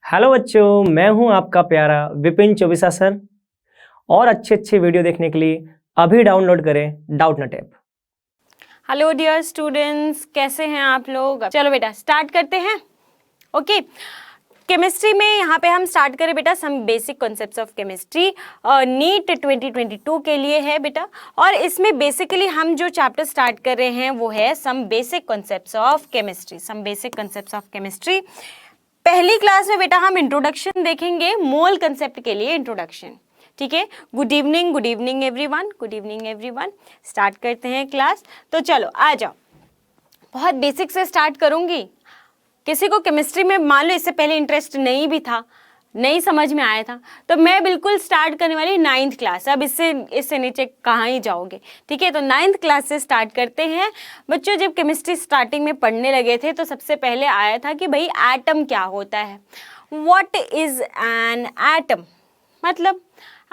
Hello बच्चों, मैं हूं आपका प्यारा विपिन चौबीसा सर। और अच्छे अच्छे वीडियो देखने के लिए अभी डाउनलोड करें Doubtnut app. Hello dear students, कैसे हैं आप लोग? चलो बेटा स्टार्ट करते हैं। ओके, केमिस्ट्री में यहाँ पे हम स्टार्ट करें बेटा some basic concepts of chemistry. NEET 2022 के लिए है बेटा। और इसमें बेसिकली हम जो चैप्टर स्टार्ट कर रहे हैं वो है some basic concepts of chemistry. Some basic concepts of chemistry. पहली क्लास में बेटा हम इंट्रोडक्शन देखेंगे, मोल कंसेप्ट के लिए इंट्रोडक्शन। ठीक है, good evening everyone, good evening everyone. Start करते हैं क्लास। तो चलो आ जाओ, बहुत बेसिक से स्टार्ट करूंगी। किसी को केमिस्ट्री में मान लो इससे पहले इंटरेस्ट नहीं भी था, नहीं समझ में आया था, तो मैं बिल्कुल स्टार्ट करने वाली 9th क्लास। अब इससे नीचे कहाँ ही जाओगे। ठीक है, तो 9th क्लास से स्टार्ट करते हैं। बच्चों, जब केमिस्ट्री स्टार्टिंग में पढ़ने लगे थे तो सबसे पहले आया था कि भाई एटम क्या होता है। व्हाट इज एन एटम, मतलब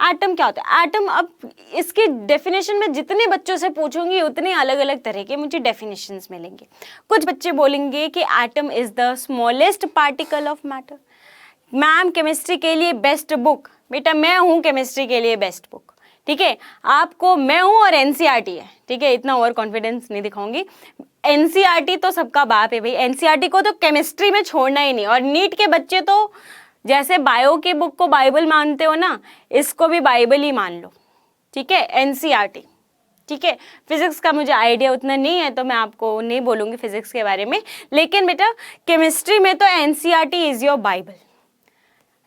एटम क्या होता है। एटम, अब इसकी डेफिनेशन में जितने बच्चों से पूछूंगी उतने अलग अलग तरह के मुझे डेफिनेशंस मिलेंगे। कुछ बच्चे बोलेंगे कि atom is the smallest particle of matter. Ma'am chemistry के लिए बेस्ट बुक, बेटा मैं हूँ केमिस्ट्री के लिए बेस्ट बुक। ठीक है, आपको मैं हूँ और एनसीईआरटी है। ठीक है, इतना ओवर कॉन्फिडेंस नहीं दिखाऊंगी। एनसीईआरटी तो सबका बाप है भाई, एनसीईआरटी को तो केमिस्ट्री में छोड़ना ही नहीं। और नीट के बच्चे तो जैसे बायो की बुक को बाइबल मानते हो ना, इसको भी बाइबल ही मान लो। ठीक है, एनसीईआरटी। ठीक है, फिजिक्स का मुझे आइडिया उतना नहीं है तो मैं आपको नहीं बोलूंगी फिजिक्स के बारे में, लेकिन बेटा केमिस्ट्री में तो एनसीईआरटी इज योर बाइबल।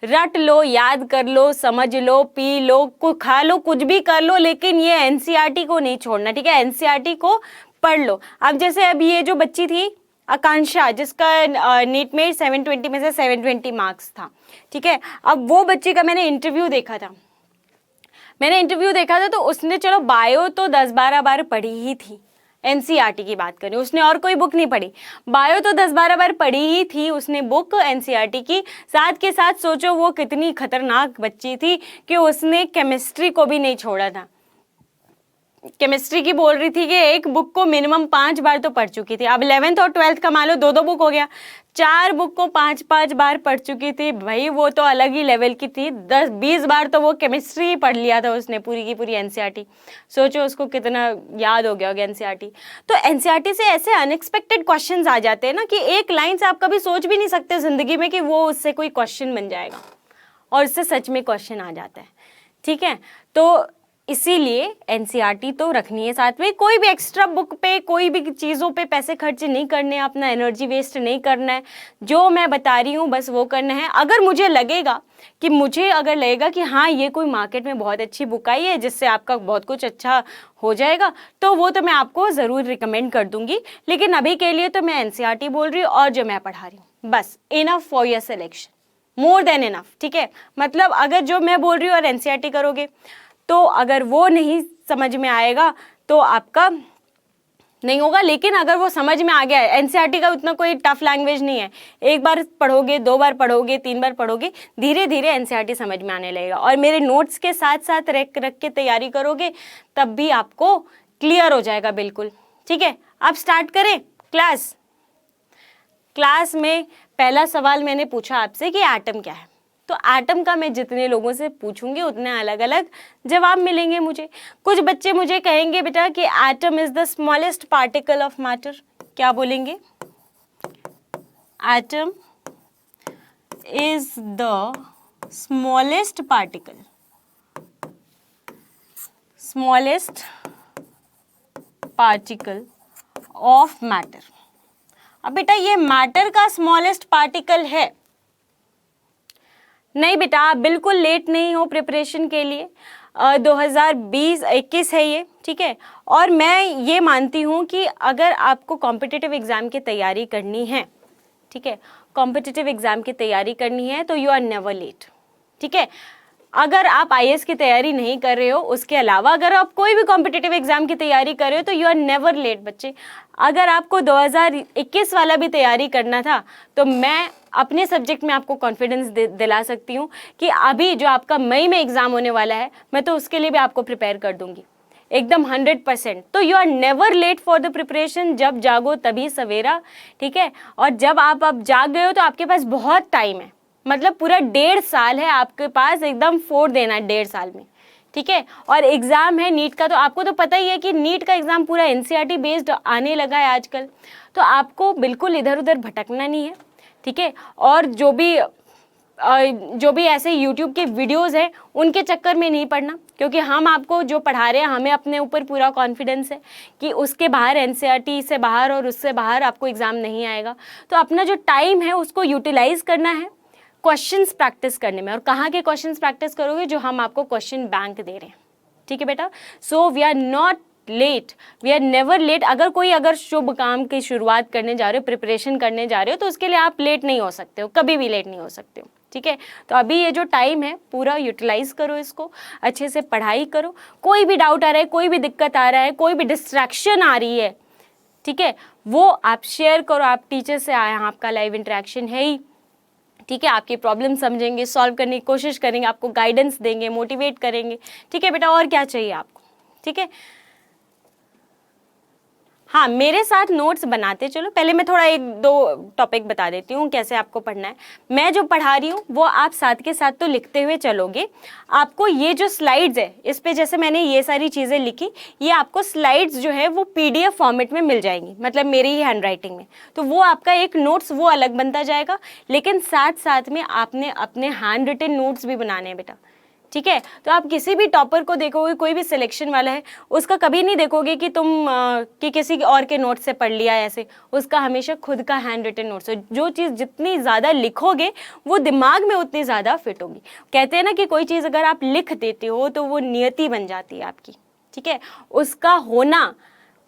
रट लो, याद कर लो, समझ लो, पी लो, खा लो, कुछ भी कर लो, लेकिन ये एनसीईआरटी को नहीं छोड़ना। ठीक है, एनसीईआरटी को पढ़ लो। अब जैसे अब ये जो बच्ची थी आकांक्षा, जिसका नीट में 720 में से 720 मार्क्स था। ठीक है, अब वो बच्ची का मैंने इंटरव्यू देखा था तो उसने चलो बायो तो 10-12 बार पढ़ी ही थी। एनसीईआरटी की बात करें, उसने और कोई बुक नहीं पढ़ी, बायो तो 10-12 बार पढ़ी ही थी उसने बुक एनसीईआरटी की। साथ के साथ सोचो वो कितनी खतरनाक बच्ची थी कि उसने केमिस्ट्री को भी नहीं छोड़ा था। केमिस्ट्री की बोल रही थी कि एक बुक को मिनिमम 5 बार तो पढ़ चुकी थी। अब 11th और 12th का मान लो 2-2 बुक हो गया, 4 बुक को 5-5 बार पढ़ चुकी थी। भाई वो तो अलग ही लेवल की थी। 10-20 बार तो वो केमिस्ट्री ही पढ़ लिया था उसने, पूरी की पूरी एनसीईआरटी। सोचो उसको कितना याद हो गया होगा एनसीईआरटी। तो एनसीईआरटी से ऐसे अनएक्सपेक्टेड क्वेश्चन आ जाते हैं ना कि एक लाइन से आप कभी सोच भी नहीं सकते जिंदगी में कि वो उससे कोई क्वेश्चन बन जाएगा, और उससे सच में क्वेश्चन आ जाता है। ठीक है, तो इसीलिए एनसीईआरटी तो रखनी है साथ में। कोई भी एक्स्ट्रा बुक पे, कोई भी चीज़ों पे पैसे खर्च नहीं करने, अपना एनर्जी वेस्ट नहीं करना है। जो मैं बता रही हूँ बस वो करना है। अगर मुझे लगेगा कि हाँ ये कोई मार्केट में बहुत अच्छी बुक आई है जिससे आपका बहुत कुछ अच्छा हो जाएगा, तो वो तो मैं आपको ज़रूर रिकमेंड कर दूंगी। लेकिन अभी के लिए तो मैं एनसीईआरटी बोल रही हूँ और जो मैं पढ़ा रही हूँ, बस enough for your selection, more than enough. ठीक है, मतलब अगर जो मैं बोल रही हूँ और एनसीईआरटी करोगे तो अगर वो नहीं समझ में आएगा तो आपका नहीं होगा। लेकिन अगर वो समझ में आ गया है, एनसीईआरटी का उतना कोई टफ लैंग्वेज नहीं है। एक बार पढ़ोगे, 2 बार पढ़ोगे, 3 बार पढ़ोगे, धीरे धीरे एनसीईआरटी समझ में आने लगेगा। और मेरे नोट्स के साथ साथ रख के तैयारी करोगे तब भी आपको क्लियर हो जाएगा बिल्कुल। ठीक है, अब स्टार्ट करें क्लास में पहला सवाल मैंने पूछा आपसे कि एटम क्या है। तो एटम का मैं जितने लोगों से पूछूंगी उतने अलग अलग जवाब मिलेंगे मुझे। कुछ बच्चे मुझे कहेंगे बेटा कि atom is the smallest particle of matter. क्या बोलेंगे? Atom is the smallest particle of matter. अब बेटा ये मैटर का स्मॉलेस्ट पार्टिकल है? नहीं बेटा, आप बिल्कुल लेट नहीं हो प्रिपरेशन के लिए। 2020-21 है ये। ठीक है, और मैं ये मानती हूँ कि अगर आपको कॉम्पिटिटिव एग्जाम की तैयारी करनी है, ठीक है, कॉम्पिटिटिव एग्जाम की तैयारी करनी है तो यू आर नेवर लेट। ठीक है, अगर आप आईएएस की तैयारी नहीं कर रहे हो, उसके अलावा अगर आप कोई भी कॉम्पिटिटिव एग्जाम की तैयारी कर रहे हो तो यू आर नेवर लेट बच्चे। अगर आपको 2021 वाला भी तैयारी करना था तो मैं अपने सब्जेक्ट में आपको कॉन्फिडेंस दिला सकती हूँ कि अभी जो आपका मई में एग्जाम होने वाला है, मैं तो उसके लिए भी आपको प्रिपेयर कर दूंगी एकदम 100%। तो you are never late for the preparation. जब जागो तभी सवेरा। ठीक है, और जब आप अब जाग गए हो तो आपके पास बहुत टाइम है। मतलब पूरा 1.5 साल है आपके पास एकदम फोड़ देना 1.5 साल में, ठीक है। और एग्ज़ाम है नीट का, तो आपको तो पता ही है कि नीट का एग्ज़ाम पूरा एनसीईआरटी बेस्ड आने लगा है आजकल, तो आपको बिल्कुल इधर उधर भटकना नहीं है, ठीक है। और जो भी ऐसे यूट्यूब के वीडियोस हैं उनके चक्कर में नहीं पड़ना, क्योंकि हम आपको जो पढ़ा रहे हैं हमें अपने ऊपर पूरा कॉन्फिडेंस है कि उसके बाहर एनसीईआरटी से बाहर और उससे बाहर आपको एग्ज़ाम नहीं आएगा। तो अपना जो टाइम है उसको यूटिलाइज करना है क्वेश्चंस प्रैक्टिस करने में। और कहाँ के क्वेश्चंस प्रैक्टिस करोगे? जो हम आपको क्वेश्चन बैंक दे रहे हैं, ठीक है बेटा। So we are not late, we are never late. अगर शुभ काम की शुरुआत करने जा रहे हो, प्रिपरेशन करने जा रहे हो, तो उसके लिए आप लेट नहीं हो सकते हो, कभी भी लेट नहीं हो सकते हो, ठीक है। तो अभी ये जो टाइम है पूरा यूटिलाइज करो, इसको अच्छे से पढ़ाई करो। कोई भी डाउट आ रहा है, कोई भी दिक्कत आ रहा है, कोई भी डिस्ट्रैक्शन आ रही है, ठीक है, वो आप शेयर करो। आप टीचर से आए, आपका लाइव इंटरेक्शन है ही, ठीक है। आपकी प्रॉब्लम समझेंगे, सॉल्व करने की कोशिश करेंगे, आपको गाइडेंस देंगे, मोटिवेट करेंगे, ठीक है बेटा। और क्या चाहिए आपको, ठीक है। हाँ, मेरे साथ नोट्स बनाते चलो। पहले मैं थोड़ा 1-2 टॉपिक बता देती हूँ कैसे आपको पढ़ना है। मैं जो पढ़ा रही हूँ वो आप साथ के साथ तो लिखते हुए चलोगे। आपको ये जो स्लाइड्स है, इस पे जैसे मैंने ये सारी चीज़ें लिखी, ये आपको स्लाइड्स जो है वो PDF फॉर्मेट में मिल जाएंगी, मतलब मेरी ही हैंडराइटिंग में। तो वो आपका एक नोट्स वो अलग बनता जाएगा, लेकिन साथ साथ में आपने अपने हैंड रिटन नोट्स भी बनाने हैं बेटा, ठीक है। तो आप किसी भी टॉपर को देखोगे, कोई भी सिलेक्शन वाला है, उसका कभी नहीं देखोगे कि तुम कि किसी और के नोट से पढ़ लिया ऐसे। उसका हमेशा खुद का हैंड रिटन नोट्स है। जो चीज़ जितनी ज़्यादा लिखोगे वो दिमाग में उतनी ज़्यादा फिट होगी। कहते हैं ना कि कोई चीज़ अगर आप लिख देते हो तो वो नियति बन जाती है आपकी, ठीक है। उसका होना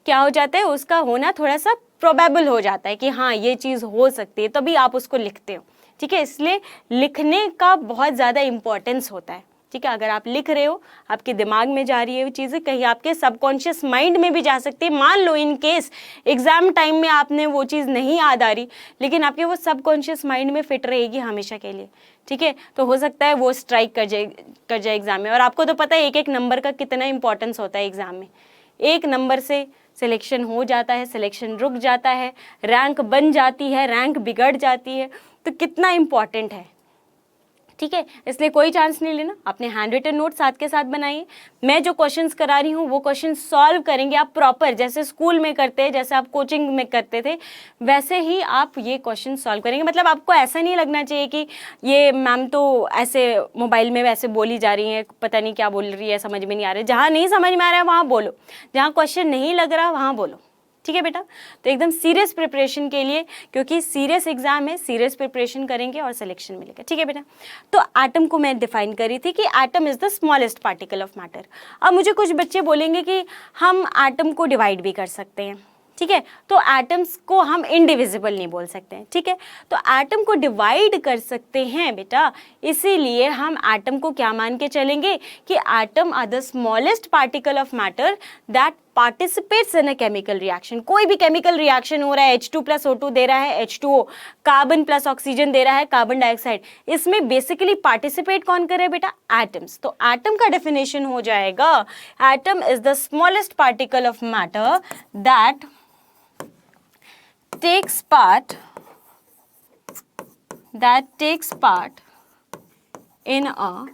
क्या हो जाता है? उसका होना थोड़ा सा प्रोबेबल हो जाता है कि हाँ ये चीज़ हो सकती है, तभी आप उसको लिखते हो, ठीक है। इसलिए लिखने का बहुत ज़्यादा इम्पोर्टेंस होता है, ठीक है। अगर आप लिख रहे हो, आपके दिमाग में जा रही है वो चीज़ें, कहीं आपके सबकॉन्शियस माइंड में भी जा सकती है। मान लो इन केस एग्जाम टाइम में आपने वो चीज़ नहीं याद आ रही, लेकिन आपके वो सबकॉन्शियस माइंड में फिट रहेगी हमेशा के लिए, ठीक है। तो हो सकता है वो स्ट्राइक कर जाए एग्जाम में। और आपको तो पता है 1-1 नंबर का कितना इंपॉर्टेंस होता है एग्जाम में। 1 नंबर से सिलेक्शन हो जाता है, सिलेक्शन रुक जाता है, रैंक बन जाती है, रैंक बिगड़ जाती है। तो कितना इंपॉर्टेंट है, ठीक है। इसलिए कोई चांस नहीं लेना, अपने हैंड रिटन नोट साथ के साथ बनाइए। मैं जो क्वेश्चंस करा रही हूँ वो क्वेश्चन सॉल्व करेंगे आप प्रॉपर, जैसे स्कूल में करते हैं, जैसे आप कोचिंग में करते थे, वैसे ही आप ये क्वेश्चन सॉल्व करेंगे। मतलब आपको ऐसा नहीं लगना चाहिए कि ये मैम तो ऐसे मोबाइल में वैसे बोली जा रही है, पता नहीं क्या बोल रही है, समझ में नहीं आ रहा है। जहाँ नहीं समझ में आ रहा है वहाँ बोलो, जहाँ क्वेश्चन नहीं लग रहा वहाँ बोलो, ठीक है बेटा। तो एकदम सीरियस प्रिपरेशन के लिए, क्योंकि सीरियस एग्जाम है, सीरियस प्रिपरेशन करेंगे और सिलेक्शन मिलेगा, ठीक है बेटा। तो एटम को मैं डिफाइन करी थी कि atom is the smallest particle of matter. अब मुझे कुछ बच्चे बोलेंगे कि हम एटम को डिवाइड भी कर सकते हैं, ठीक है। तो एटम्स को हम इनडिविजिबल नहीं बोल सकते हैं, ठीक है। तो एटम को डिवाइड कर सकते हैं बेटा, इसीलिए हम एटम को क्या मान के चलेंगे कि atom are the smallest particle of matter that participates in a chemical reaction. कोई भी केमिकल रिएक्शन हो रहा है, H2 + O2 दे रहा है, H2O, कार्बन प्लस ऑक्सीजन दे रहा है, कार्बन डाइऑक्साइड, इसमें बेसिकली पार्टिसिपेट कौन करे बेटा? एटम्स। तो एटम का डेफिनेशन हो जाएगा, atom is the smallest particle of matter that takes part in a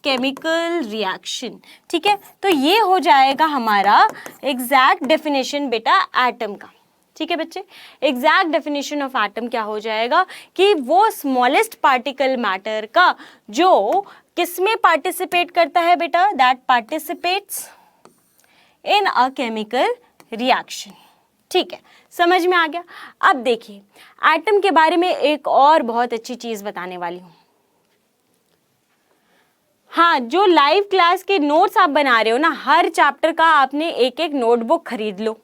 chemical reaction, ठीक है। तो ये हो जाएगा हमारा एग्जैक्ट डेफिनेशन बेटा एटम का, ठीक है बच्चे। एग्जैक्ट डेफिनेशन ऑफ एटम क्या हो जाएगा कि वो स्मॉलेस्ट पार्टिकल मैटर का जो किसमें पार्टिसिपेट करता है बेटा? That participates in a chemical reaction, ठीक है। समझ में आ गया। अब देखिए एटम के बारे में एक और बहुत अच्छी चीज बताने वाली हूं। हाँ, जो लाइव क्लास के नोट्स आप बना रहे हो ना, हर चैप्टर का आपने एक एक नोटबुक खरीद लो,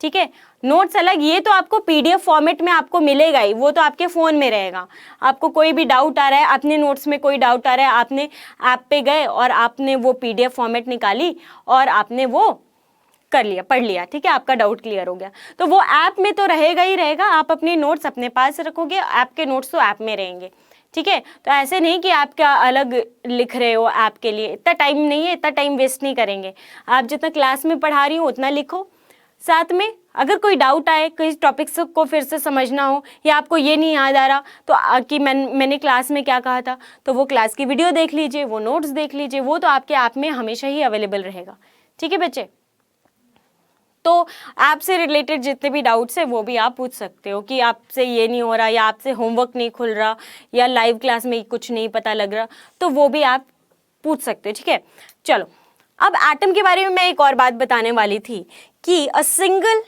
ठीक है। नोट्स अलग, ये तो आपको PDF फॉर्मेट में आपको मिलेगा ही, वो तो आपके फ़ोन में रहेगा। आपको कोई भी डाउट आ रहा है, अपने नोट्स में कोई डाउट आ रहा है, आपने ऐप पे गए और आपने वो PDF फॉर्मेट निकाली और आपने वो कर लिया, पढ़ लिया, ठीक है, आपका डाउट क्लियर हो गया। तो वो ऐप में तो रहेगा ही रहेगा, आप अपने नोट्स अपने पास रखोगे, ऐप के नोट्स तो ऐप में रहेंगे, ठीक है। तो ऐसे नहीं कि आप क्या अलग लिख रहे हो ऐप के लिए, इतना टाइम नहीं है, इतना टाइम वेस्ट नहीं करेंगे। आप जितना क्लास में पढ़ा रही हो उतना लिखो, साथ में अगर कोई डाउट आए, कई टॉपिक्स को फिर से समझना हो या आपको ये नहीं याद आ रहा तो कि मैंने क्लास में क्या कहा था, तो वो क्लास की वीडियो देख लीजिए, वो नोट्स देख लीजिए, वो तो आपके ऐप में हमेशा ही अवेलेबल रहेगा। ठीक है बच्चे, तो ऐप से रिलेटेड जितने भी डाउट्स हैं वो भी आप पूछ सकते हो कि आपसे ये नहीं हो रहा या आपसे होमवर्क नहीं खुल रहा या लाइव क्लास में कुछ नहीं पता लग रहा, तो वो भी आप पूछ सकते हो। ठीक है, चलो अब एटम के बारे में मैं एक और बात बताने वाली थी कि अ सिंगल,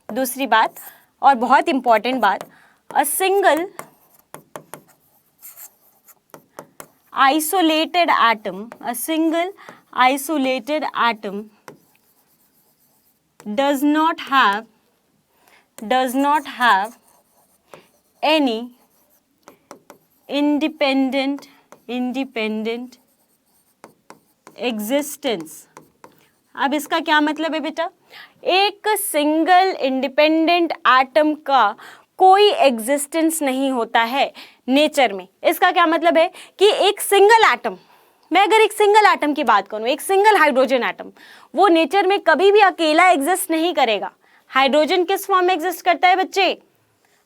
दूसरी बात और बहुत इंपॉर्टेंट बात, a single isolated atom, a single isolated atom does not have any independent existence। अब इसका क्या मतलब है बेटा, एक सिंगल इंडिपेंडेंट एटम का कोई एग्जिस्टेंस नहीं होता है नेचर में। इसका क्या मतलब है कि एक सिंगल एटम, मैं अगर एक सिंगल एटम की बात करूं, एक सिंगल हाइड्रोजन एटम, वो नेचर में कभी भी अकेला एग्जिस्ट नहीं करेगा। हाइड्रोजन किस फॉर्म में एग्जिस्ट करता है बच्चे,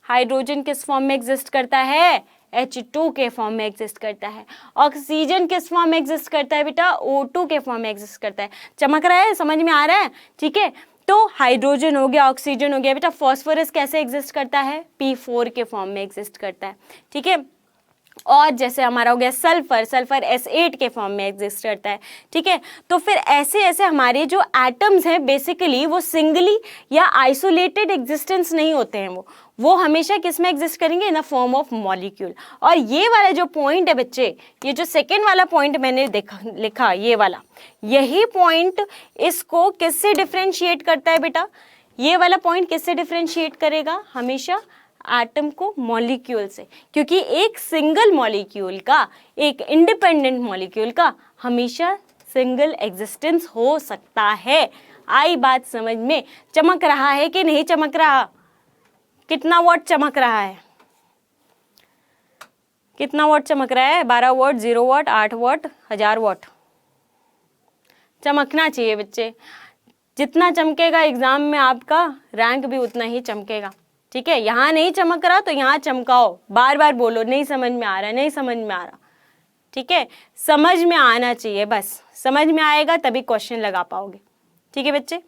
हाइड्रोजन किस फॉर्म में एग्जिस्ट करता है, H2 के फॉर्म में एग्जिस्ट करता है। ऑक्सीजन किस फॉर्म में एग्जिस्ट करता है बेटा, O2 के फॉर्म में एग्जिस्ट करता है। चमक रहा है, समझ में आ रहा है? ठीक है, तो हाइड्रोजन हो गया, ऑक्सीजन हो गया बेटा। फॉस्फोरस कैसे एग्जिस्ट करता है, P4 के फॉर्म में एग्जिस्ट करता है। ठीक है, और जैसे हमारा हो गया सल्फर, सल्फर S8 के फॉर्म में एग्जिस्ट करता है। ठीक है, तो फिर ऐसे ऐसे हमारे जो एटम्स हैं बेसिकली वो सिंगली या आइसोलेटेड एग्जिस्टेंस नहीं होते हैं, वो हमेशा किस में एग्जिस्ट करेंगे, in the form of molecule. और ये वाला जो पॉइंट है बच्चे, ये जो सेकेंड वाला पॉइंट मैंने लिखा ये वाला, यही पॉइंट इसको किससे डिफ्रेंशिएट करता है बेटा, ये वाला पॉइंट किससे डिफ्रेंशिएट करेगा, हमेशा एटम को मॉलिक्यूल से, क्योंकि एक सिंगल मॉलिक्यूल का, एक इंडिपेंडेंट मॉलिक्यूल का हमेशा सिंगल एग्जिस्टेंस हो सकता है। आई बात समझ में? चमक रहा है कि नहीं चमक रहा, कितना वॉट चमक रहा है, कितना वॉट चमक रहा है, 12 वॉट, 0 वॉट, 8 वॉट, 1000 वॉट। चमकना चाहिए बच्चे, जितना चमकेगा एग्जाम में आपका रैंक भी उतना ही चमकेगा। ठीक है, यहाँ नहीं चमक रहा तो यहाँ चमकाओ, बार बार बोलो नहीं समझ में आ रहा, नहीं समझ में आ रहा। ठीक है, समझ में आना चाहिए, बस समझ में आएगा तभी क्वेश्चन लगा पाओगे। ठीक है बच्चे,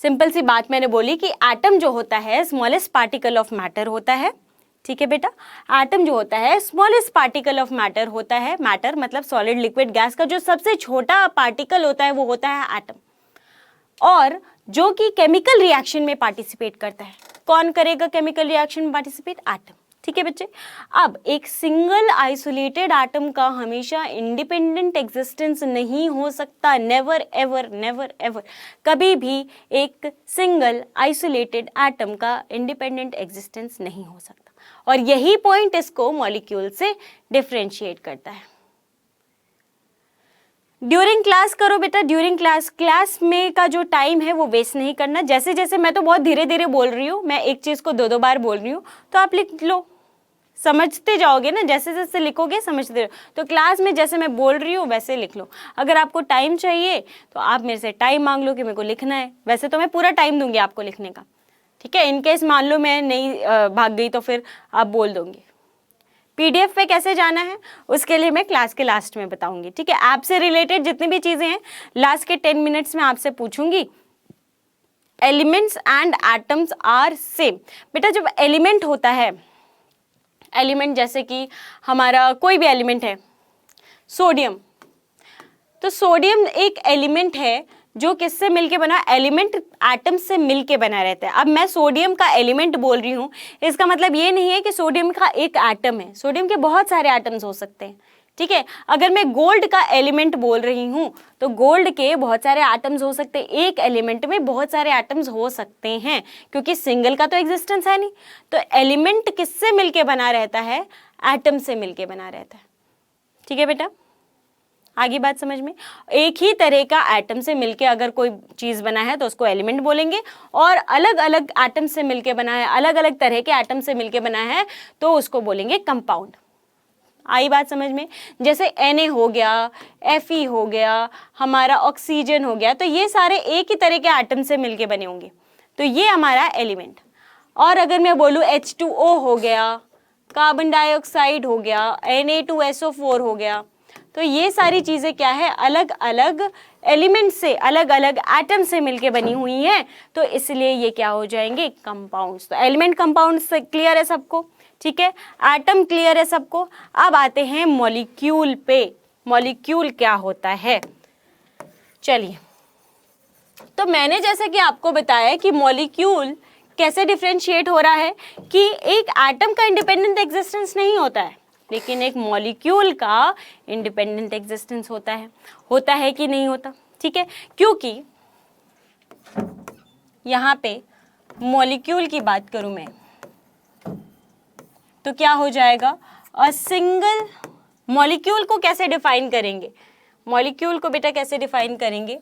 सिंपल सी बात मैंने बोली कि एटम जो होता है स्मॉलेस्ट पार्टिकल ऑफ मैटर होता है। ठीक है बेटा, एटम जो होता है स्मॉलेस्ट पार्टिकल ऑफ मैटर होता है। मैटर मतलब सॉलिड लिक्विड गैस का जो सबसे छोटा पार्टिकल होता है वो होता है एटम, और जो कि केमिकल रिएक्शन में पार्टिसिपेट करता है। कौन करेगा केमिकल रिएक्शन में पार्टिसिपेट, एटम। ठीक है बच्चे, अब एक सिंगल आइसोलेटेड एटम का हमेशा इंडिपेंडेंट एग्जिस्टेंस नहीं हो सकता, नेवर एवर, नेवर एवर, कभी भी एक सिंगल आइसोलेटेड एटम का इंडिपेंडेंट एग्जिस्टेंस नहीं हो सकता, और यही पॉइंट इसको मॉलिक्यूल से डिफरेंशिएट करता है। ड्यूरिंग क्लास करो बेटा, ड्यूरिंग क्लास में का जो टाइम है वो वेस्ट नहीं करना। जैसे जैसे मैं तो बहुत धीरे धीरे बोल रही हूँ, मैं एक चीज़ को 2-2 बार बोल रही हूँ, तो आप लिख लो, समझते जाओगे ना, जैसे जैसे लिखोगे समझते रहो। तो क्लास में जैसे मैं बोल रही हूँ वैसे लिख लो। अगर आपको टाइम चाहिए तो आप मेरे से टाइम मांग लो कि मेरे को लिखना है, वैसे तो मैं पूरा टाइम दूंगी आपको लिखने का। ठीक है, इनकेस मान लो मैं नहीं भाग गई तो फिर आप बोल दोगे। PDF पे कैसे जाना है उसके लिए मैं क्लास के लास्ट में बताऊंगी। ठीक है, ऐप से रिलेटेड जितनी भी चीज़ें हैं लास्ट के 10 मिनट्स में आपसे पूछूंगी। Elements and atoms are same. बेटा जब एलिमेंट होता है, एलिमेंट जैसे कि हमारा कोई भी एलिमेंट है, सोडियम, तो सोडियम एक एलिमेंट है जो किससे मिलके बना, एलिमेंट एटम से मिलके बना रहता है। अब मैं सोडियम का एलिमेंट बोल रही हूँ, इसका मतलब ये नहीं है कि सोडियम का एक एटम है, सोडियम के बहुत सारे एटम्स हो सकते हैं। ठीक है, अगर मैं गोल्ड का एलिमेंट बोल रही हूँ तो गोल्ड के बहुत सारे एटम्स हो सकते हैं, एक एलिमेंट में बहुत सारे एटम्स हो सकते हैं, क्योंकि सिंगल का तो एग्जिस्टेंस है नहीं। तो एलिमेंट किससे मिलके बना रहता है, एटम से मिलके बना रहता है। ठीक है बेटा, आगे बात समझ में? एक ही तरह का एटम से मिलके अगर कोई चीज़ बना है तो उसको एलिमेंट बोलेंगे, और अलग अलग एटम से मिलके बना है, अलग अलग तरह के एटम से मिलके बना है तो उसको बोलेंगे कंपाउंड। आई बात समझ में? जैसे Na हो गया, Fe हो गया, हमारा ऑक्सीजन हो गया, तो ये सारे एक ही तरह के एटम से मिलके बने होंगे, तो ये हमारा एलिमेंट। और अगर मैं बोलूँ H2O हो गया, कार्बन डाइऑक्साइड हो गया, Na2SO4 हो गया, तो ये सारी चीज़ें क्या है, अलग अलग एलिमेंट से, अलग अलग एटम से मिलके बनी हुई हैं, तो इसलिए ये क्या हो जाएंगे, कंपाउंड्स। तो एलिमेंट कंपाउंड से क्लियर है सबको, ठीक है, एटम क्लियर है सबको। अब आते हैं मॉलिक्यूल पे, मॉलिक्यूल क्या होता है। चलिए, तो मैंने जैसा कि आपको बताया कि मॉलिक्यूल कैसे डिफरेंशिएट हो रहा है कि एक एटम का इंडिपेंडेंट एग्जिस्टेंस नहीं होता है, लेकिन एक मॉलिक्यूल का इंडिपेंडेंट एग्जिस्टेंस होता है कि नहीं होता, ठीक है। क्योंकि यहाँ पे मॉलिक्यूल की बात करूँ मैं तो क्या हो जाएगा, अ सिंगल। मॉलिक्यूल को कैसे डिफाइन करेंगे, मॉलिक्यूल को बेटा कैसे डिफाइन करेंगे,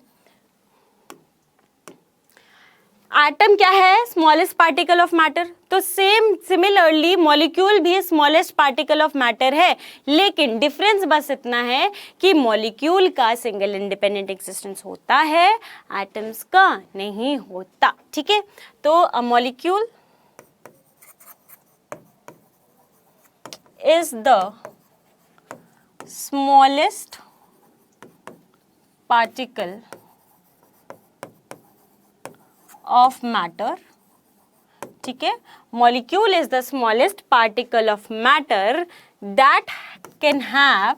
एटम क्या है, स्मॉलेस्ट पार्टिकल ऑफ मैटर, तो सिमिलरली मॉलिक्यूल भी स्मॉलेस्ट पार्टिकल ऑफ मैटर है, लेकिन डिफरेंस बस इतना है कि मॉलिक्यूल का सिंगल इंडिपेंडेंट एग्जिस्टेंस होता है, एटम्स का नहीं होता, ठीक है। तो a molecule is the smallest particle of matter, ठीक है, molecule is the smallest particle of matter that can have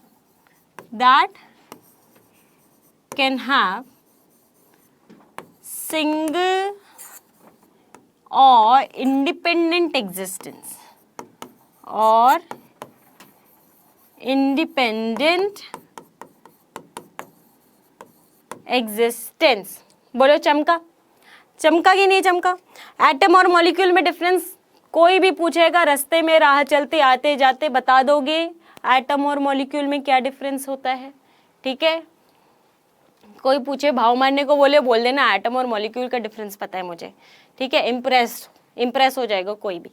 single or independent existence or independent existence. बोलो चमका, चमका कि नहीं चमका। एटम और मॉलिक्यूल में डिफरेंस कोई भी पूछेगा, रास्ते में राह चलते आते जाते बता दोगे एटम और मॉलिक्यूल में क्या डिफरेंस होता है, ठीक है। कोई पूछे भाव मारने को बोल देना एटम और मॉलिक्यूल का डिफरेंस पता है मुझे, ठीक है। इम्प्रेस हो जाएगा कोई भी।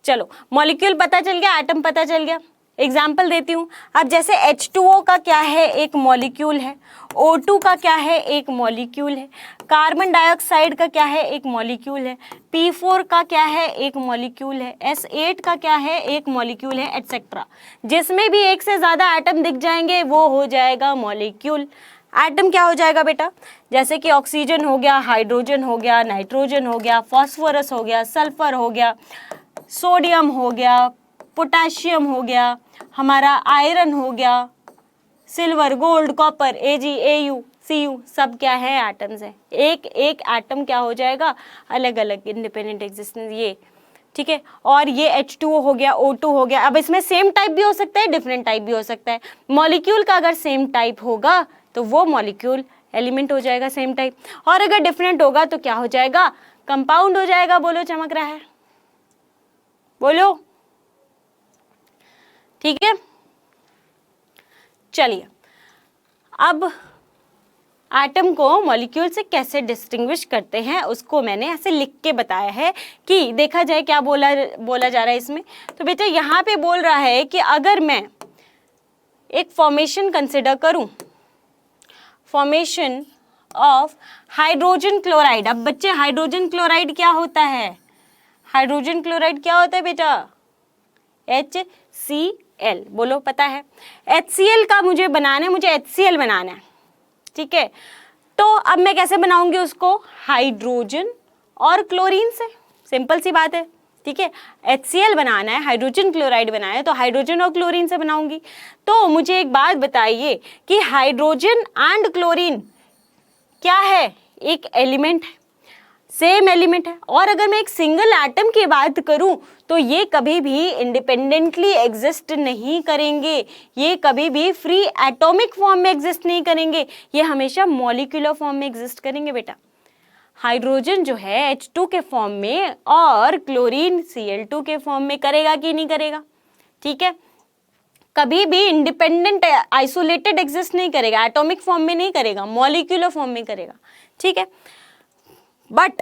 चलो, मॉलिक्यूल पता चल गया, एटम पता चल गया। एग्जाम्पल देती हूँ। अब जैसे H2O का क्या है, एक मॉलिक्यूल है, O2 का क्या है, एक मॉलिक्यूल है, कार्बन डाइऑक्साइड का क्या है, एक मॉलिक्यूल है, P4 का क्या है, एक मॉलिक्यूल है, S8 का क्या है, एक मॉलिक्यूल है, एटसेट्रा। जिसमें भी एक से ज़्यादा एटम दिख जाएंगे वो हो जाएगा मॉलिक्यूल। एटम क्या हो जाएगा बेटा, जैसे कि ऑक्सीजन हो गया, हाइड्रोजन हो गया, नाइट्रोजन हो गया, फॉस्फोरस हो गया, सल्फर हो गया, सोडियम हो गया, पोटाशियम हो गया, हमारा आयरन हो गया, silver, gold, copper, Ag, Au, Cu, सब क्या है, एटम्स है। एक एक एटम क्या हो जाएगा, अलग अलग इंडिपेंडेंट एग्जिस्टेंस, ये ठीक है। और ये H2O हो गया, O2 हो गया। अब इसमें सेम टाइप भी हो सकता है, डिफरेंट टाइप भी हो सकता है। मॉलिक्यूल का अगर सेम टाइप होगा तो वो मॉलिक्यूल एलिमेंट हो जाएगा सेम टाइप, और अगर डिफरेंट होगा तो क्या हो जाएगा, कंपाउंड हो जाएगा। बोलो, चमक रहा है, बोलो, ठीक है। चलिए, अब एटम को मॉलिक्यूल से कैसे डिस्टिंग्विश करते हैं उसको मैंने ऐसे लिख के बताया है कि देखा जाए क्या बोला जा रहा है इसमें। तो बेटा यहाँ पे बोल रहा है कि अगर मैं एक फॉर्मेशन कंसिडर करूं, फॉर्मेशन ऑफ हाइड्रोजन क्लोराइड। अब बच्चे, हाइड्रोजन क्लोराइड क्या होता है, हाइड्रोजन क्लोराइड क्या होता है बेटा, HCl। बोलो, पता है। HCl का मुझे बनाना है, मुझे HCl बनाना है, ठीक है। तो अब मैं कैसे बनाऊंगी उसको, हाइड्रोजन और क्लोरीन से, सिंपल सी बात है, ठीक है। HCl बनाना है, हाइड्रोजन क्लोराइड बनाना है, तो हाइड्रोजन और क्लोरीन से बनाऊंगी। तो मुझे एक बात बताइए कि हाइड्रोजन एंड क्लोरीन क्या है, एक एलिमेंट है, सेम एलिमेंट है। और अगर मैं एक सिंगल एटम की बात करूं तो ये कभी भी इंडिपेंडेंटली एग्जिस्ट नहीं करेंगे, ये कभी भी फ्री एटॉमिक फॉर्म में एग्जिस्ट नहीं करेंगे, ये हमेशा मॉलिक्यूलर फॉर्म में एग्जिस्ट करेंगे बेटा। हाइड्रोजन जो है H2 के फॉर्म में और क्लोरीन Cl2 के फॉर्म में करेगा कि नहीं करेगा, ठीक है। कभी भी इंडिपेंडेंट आइसोलेटेड एग्जिस्ट नहीं करेगा, एटॉमिक फॉर्म में नहीं करेगा, मॉलिक्यूलर फॉर्म में करेगा, ठीक है। बट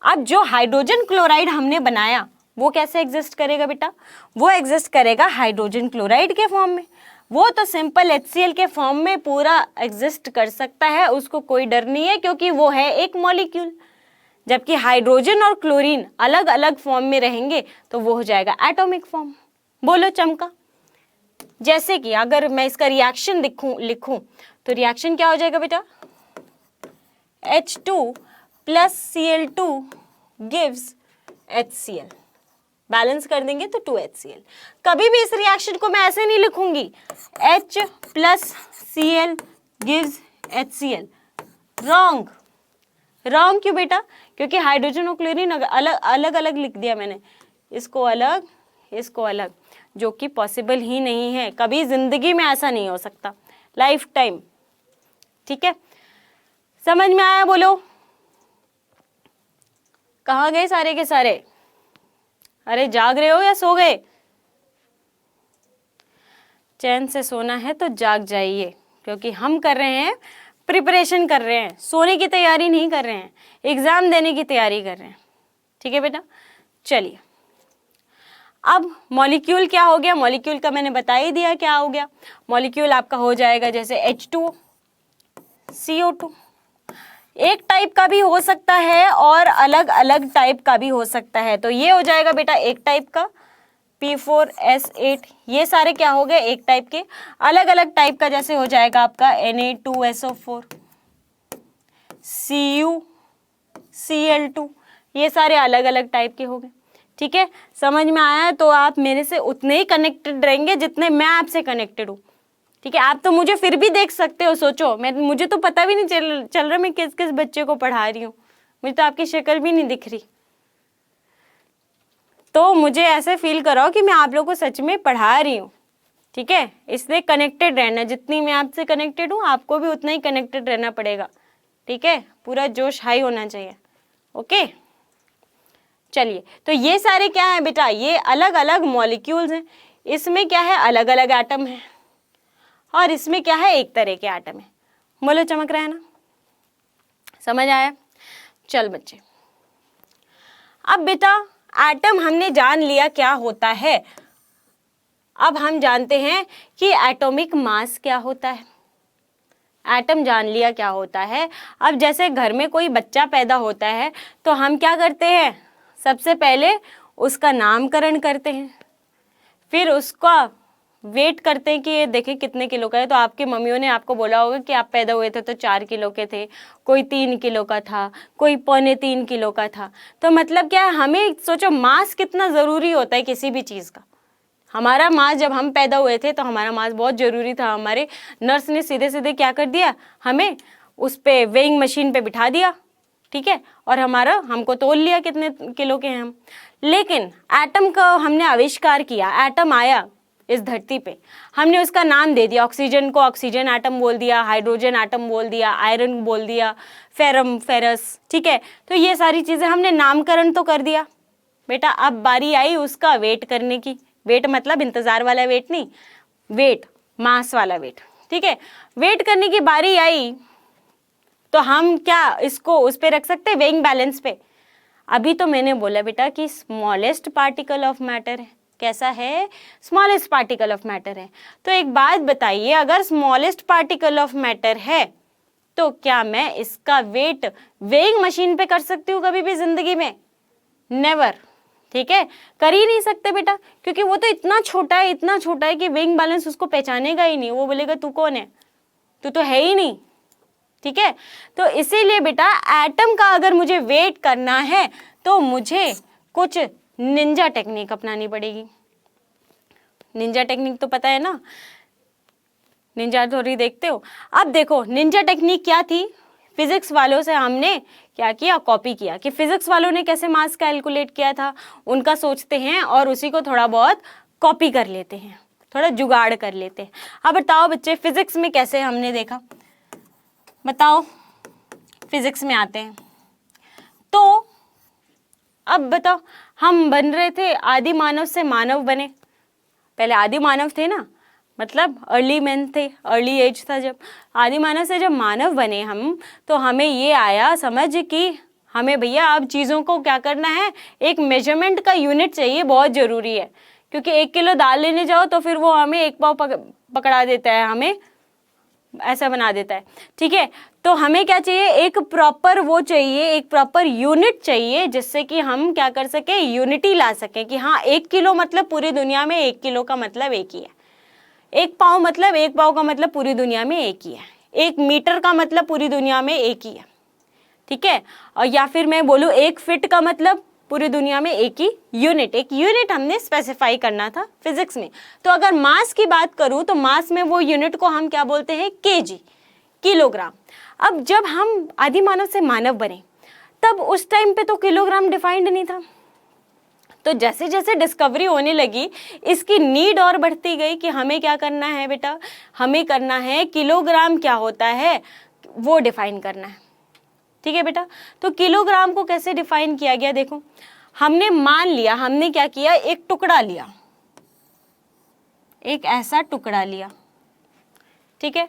अब जो हाइड्रोजन क्लोराइड हमने बनाया वो कैसे एग्जिस्ट करेगा बेटा? वो एग्जिस्ट करेगा हाइड्रोजन क्लोराइड के फॉर्म में। वो तो सिंपल HCl के फॉर्म में पूरा एग्जिस्ट कर सकता है, उसको कोई डर नहीं है, क्योंकि वो है एक मॉलिक्यूल। जबकि हाइड्रोजन और क्लोरीन अलग अलग फॉर्म में रहेंगे तो वो हो जाएगा एटॉमिक फॉर्म। बोलो चमका। जैसे कि अगर मैं इसका रिएक्शन लिखूं तो रिएक्शन क्या हो जाएगा बेटा? H2 plus Cl2 gives HCl। Balance कर देंगे तो 2HCl। कभी भी इस रिएक्शन को मैं ऐसे नहीं लिखूंगी H plus Cl gives HCl। Wrong. Wrong क्यों बेटा? क्योंकि हाइड्रोजन और क्लोरीन अलग अलग लिख दिया मैंने, इसको अलग इसको अलग, जो कि पॉसिबल ही नहीं है। कभी जिंदगी में ऐसा नहीं हो सकता, लाइफ टाइम। ठीक है, समझ में आया? बोलो कहाँ गए सारे के सारे? अरे जाग रहे हो या सो गए? चैन से सोना है तो जाग जाइए, क्योंकि हम कर रहे हैं प्रिपरेशन कर रहे हैं, सोने की तैयारी नहीं कर रहे हैं, एग्जाम देने की तैयारी कर रहे हैं। ठीक है बेटा, चलिए अब मॉलिक्यूल क्या हो गया? मॉलिक्यूल का मैंने बता ही दिया क्या हो गया। मॉलिक्यूल आपका हो जाएगा जैसे H2O, CO2। एक टाइप का भी हो सकता है और अलग अलग टाइप का भी हो सकता है। तो ये हो जाएगा बेटा एक टाइप का P4S8। ये सारे क्या हो गए? एक टाइप के। अलग अलग टाइप का जैसे हो जाएगा आपका Na2SO4, CuCl2। ये सारे अलग अलग टाइप के हो गए। ठीक है, समझ में आया? तो आप मेरे से उतने ही कनेक्टेड रहेंगे जितने मैं आपसे कनेक्टेड हूँ। ठीक है, आप तो मुझे फिर भी देख सकते हो। सोचो, मुझे तो पता भी नहीं चल रहा मैं किस किस बच्चे को पढ़ा रही हूँ। मुझे तो आपकी शक्ल भी नहीं दिख रही। तो मुझे ऐसे फील कराओ कि मैं आप लोगों को सच में पढ़ा रही हूँ। ठीक है, इसलिए कनेक्टेड रहना। जितनी मैं आपसे कनेक्टेड हूँ आपको भी उतना ही कनेक्टेड रहना पड़ेगा। ठीक है, पूरा जोश हाई होना चाहिए। ओके, चलिए तो ये सारे क्या है बेटा? ये अलग अलग मॉलिक्यूल्स हैं। इसमें क्या है? अलग अलग एटम है, और इसमें क्या है? एक तरह के एटम है। बोलो चमक रहा है ना? समझ आया? चल बच्चे, अब बेटा एटम हमने जान लिया क्या होता है। अब हम जानते हैं कि एटॉमिक मास क्या होता है। एटम जान लिया क्या होता है। अब जैसे घर में कोई बच्चा पैदा होता है तो हम क्या करते हैं? सबसे पहले उसका नामकरण करते हैं, फिर उसका वेट करते हैं कि ये देखें कितने किलो का है। तो आपकी मम्मियों ने आपको बोला होगा कि आप पैदा हुए थे तो 4 किलो के थे, कोई 3 किलो का था, कोई 2.25 किलो का था। तो मतलब क्या है? हमें सोचो मास कितना ज़रूरी होता है किसी भी चीज़ का। हमारा मास, जब हम पैदा हुए थे तो हमारा मास बहुत ज़रूरी था। हमारे नर्स ने सीधे सीधे क्या कर दिया? हमें उस पर वेइंग मशीन पे बिठा दिया। ठीक है, और हमको तोल लिया कितने किलो के हैं हम। लेकिन एटम का हमने आविष्कार किया, एटम आया इस धरती पे, हमने उसका नाम दे दिया। ऑक्सीजन को ऑक्सीजन एटम बोल दिया, हाइड्रोजन एटम बोल दिया, आयरन बोल दिया, फेरम फेरस। ठीक है, तो ये सारी चीज़ें हमने नामकरण तो कर दिया बेटा। अब बारी आई उसका वेट करने की। वेट मतलब इंतज़ार वाला वेट नहीं, वेट मास वाला वेट। ठीक है, वेट करने की बारी आई तो हम क्या इसको उस पे रख सकते हैं? वेइंग बैलेंस पे। अभी तो मैंने बोला बेटा कि स्मॉलेस्ट पार्टिकल ऑफ मैटर है। कैसा है? स्मॉलेस्ट पार्टिकल ऑफ मैटर है। तो एक बात बताइए, अगर स्मॉलेस्ट पार्टिकल ऑफ मैटर है तो क्या मैं इसका वेट वेइंग मशीन पे कर सकती हूँ कभी भी जिंदगी में? नेवर। ठीक है, कर ही नहीं सकते बेटा, क्योंकि वो तो इतना छोटा है, इतना छोटा है कि वेइंग बैलेंस उसको पहचानेगा ही नहीं। वो बोलेगा तू कौन है, तू तो है ही नहीं। ठीक है, तो इसीलिए बेटा एटम का अगर मुझे वेट करना है तो मुझे कुछ निंजा टेक्निक अपनानी पड़ेगी। निंजा टेक्निक तो पता है ना? निंजा थोड़ी देखते हो? अब देखो निंजा टेक्निक क्या थी। फिजिक्स वालों से हमने क्या किया? कॉपी किया कि फिजिक्स वालों ने कैसे मास कैलकुलेट किया था, उनका सोचते हैं और उसी को थोड़ा बहुत कॉपी कर लेते हैं, थोड़ा जुगाड़ कर लेते हैं। अब बताओ बच्चे, फिजिक्स में कैसे हमने देखा? बताओ, फिजिक्स में आते हैं तो अब बताओ, हम बन रहे थे आदि मानव से मानव बने। पहले आदि मानव थे ना, मतलब अर्ली मैन थे, अर्ली एज था। जब आदि मानव से जब मानव बने हम, तो हमें ये आया समझ कि हमें भैया अब चीज़ों को क्या करना है, एक मेजरमेंट का यूनिट चाहिए, बहुत ज़रूरी है, क्योंकि 1 किलो दाल लेने जाओ तो फिर वो हमें 1 पाव पकड़ा देता है, हमें ऐसा बना देता है, ठीक है। तो हमें क्या चाहिए, एक प्रॉपर वो चाहिए, एक प्रॉपर यूनिट चाहिए, जिससे कि हम क्या कर सके, यूनिटी ला सकें कि हाँ 1 किलो मतलब पूरी दुनिया में 1 किलो का मतलब एक ही है, 1 पाव मतलब 1 पाव का मतलब पूरी दुनिया में एक ही है, 1 मीटर का मतलब पूरी दुनिया में एक ही है, ठीक है। और या फिर मैं बोलूँ 1 फीट का मतलब पूरी दुनिया में एक ही यूनिट, एक यूनिट हमने स्पेसिफाई करना था फिजिक्स में। तो अगर मास की बात करूँ तो मास में वो यूनिट को हम क्या बोलते हैं, केजी, किलोग्राम। अब जब हम आदि मानव से मानव बने तब उस टाइम पे तो किलोग्राम डिफाइंड नहीं था, तो जैसे जैसे डिस्कवरी होने लगी इसकी नीड और बढ़ती गई कि हमें क्या करना है बेटा, हमें करना है किलोग्राम क्या होता है वो डिफाइन करना है, ठीक है बेटा। तो किलोग्राम को कैसे डिफाइन किया गया, देखो हमने मान लिया, हमने क्या किया, एक टुकड़ा लिया, एक ऐसा टुकड़ा लिया, ठीक है।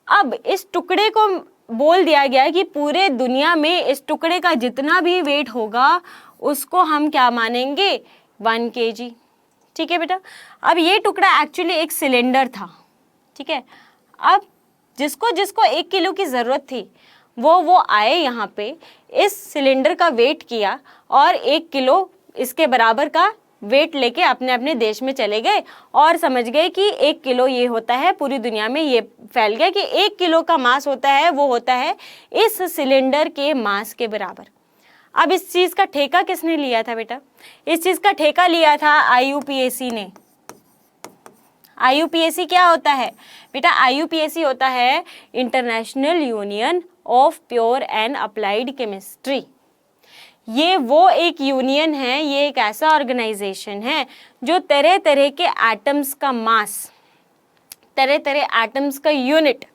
अब इस टुकड़े को बोल दिया गया कि पूरे दुनिया में इस टुकड़े का जितना भी वेट होगा उसको हम क्या मानेंगे, 1 kg, ठीक है बेटा। अब ये टुकड़ा एक्चुअली एक सिलेंडर था, ठीक है। अब जिसको जिसको 1 किलो की ज़रूरत थी वो आए यहाँ पे, इस सिलेंडर का वेट किया और 1 किलो इसके बराबर का वेट लेके अपने अपने देश में चले गए और समझ गए कि 1 किलो ये होता है, पूरी दुनिया में ये फैल गया कि 1 किलो का मास होता है, वो होता है इस सिलेंडर के मास के बराबर। अब इस चीज़ का ठेका किसने लिया था बेटा, इस चीज़ का ठेका लिया था IUPAC ने। IUPAC क्या होता है बेटा, IUPAC होता है international union of pure and applied chemistry. ये वो एक यूनियन है, ये एक ऐसा ऑर्गेनाइजेशन है जो तरह तरह के एटम्स का मास, तरह तरह एटम्स का यूनिट,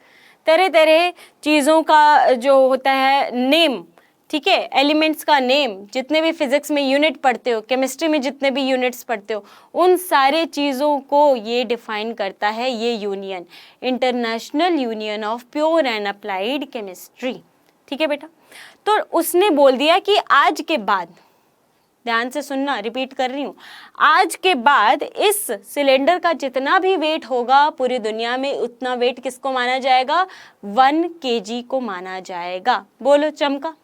तरह तरह चीज़ों का जो होता है नेम, ठीक है, एलिमेंट्स का नेम, जितने भी फिजिक्स में यूनिट पढ़ते हो, केमिस्ट्री में जितने भी यूनिट्स पढ़ते हो, उन सारे चीज़ों को ये डिफाइन करता है ये union, international union of pure and applied chemistry, ठीक है बेटा। तो उसने बोल दिया कि आज के बाद, ध्यान से सुनना, रिपीट कर रही हूँ, आज के बाद इस सिलेंडर का जितना भी वेट होगा पूरी दुनिया में उतना वेट किसको माना जाएगा, 1 kg को माना जाएगा। बोलो चमका,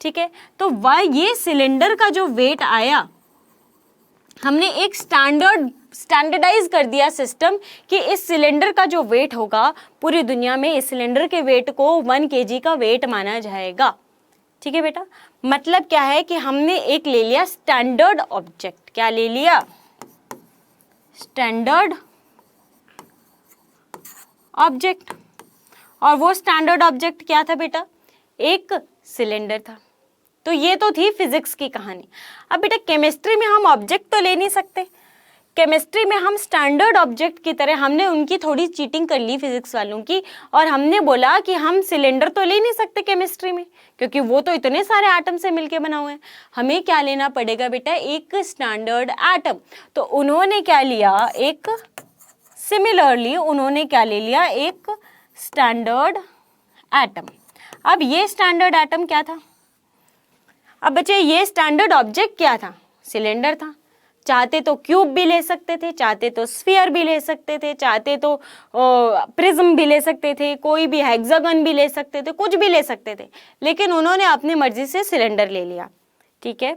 ठीक है। तो ये सिलेंडर का जो वेट आया, हमने एक स्टैंडर्डाइज कर दिया सिस्टम कि इस सिलेंडर का जो वेट होगा पूरी दुनिया में इस सिलेंडर के वेट को 1 kg का वेट माना जाएगा, ठीक है बेटा। मतलब क्या है कि हमने एक ले लिया स्टैंडर्ड ऑब्जेक्ट, क्या ले लिया, स्टैंडर्ड ऑब्जेक्ट, और वो स्टैंडर्ड ऑब्जेक्ट क्या था बेटा, एक सिलेंडर था। तो ये तो थी फिजिक्स की कहानी। अब बेटा केमिस्ट्री में हम ऑब्जेक्ट तो ले नहीं सकते, केमिस्ट्री में हम स्टैंडर्ड ऑब्जेक्ट की तरह, हमने उनकी थोड़ी चीटिंग कर ली फिजिक्स वालों की, और हमने बोला कि हम सिलेंडर तो ले नहीं सकते केमिस्ट्री में, क्योंकि वो तो इतने सारे एटम से मिलके बना हुआ है। हमें क्या लेना पड़ेगा बेटा, एक स्टैंडर्ड एटम। तो उन्होंने क्या लिया, एक सिमिलरली उन्होंने क्या ले लिया, एक स्टैंडर्ड एटम। अब ये स्टैंडर्ड एटम क्या था, अब बच्चे ये स्टैंडर्ड ऑब्जेक्ट क्या था, सिलेंडर था। चाहते तो क्यूब भी ले सकते थे, चाहते तो स्फीयर भी ले सकते थे, चाहते तो प्रिज्म भी ले सकते थे, कोई भी हेक्सागन भी ले सकते थे, कुछ भी ले सकते थे, लेकिन उन्होंने अपनी मर्जी से सिलेंडर ले लिया, ठीक है।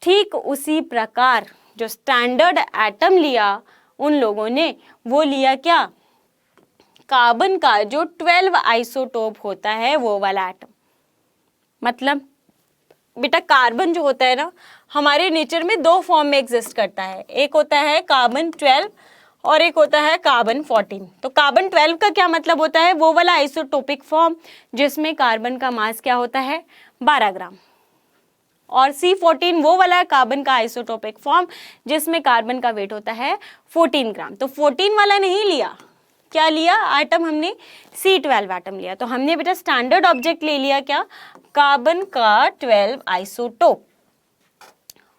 ठीक उसी प्रकार जो स्टैंडर्ड एटम लिया उन लोगों ने, वो लिया क्या, कार्बन का जो 12 आइसोटोप होता है वो वाला एटम। मतलब बेटा कार्बन जो होता है ना, हमारे नेचर में 2 फॉर्म में एग्जिस्ट करता है, एक होता है कार्बन 12 और एक होता है कार्बन 14। तो कार्बन 12 का क्या मतलब होता है, वो वाला आइसोटोपिक फॉर्म जिसमें कार्बन का मास क्या होता है, 12 ग्राम, और C14 वो वाला कार्बन का आइसोटोपिक फॉर्म जिसमें कार्बन का वेट होता है 14 ग्राम। तो 14 वाला नहीं लिया, क्या लिया एटम, हमने C12 एटम लिया। तो हमने बेटा स्टैंडर्ड ऑब्जेक्ट ले लिया क्या, कार्बन का 12 आइसोटोप।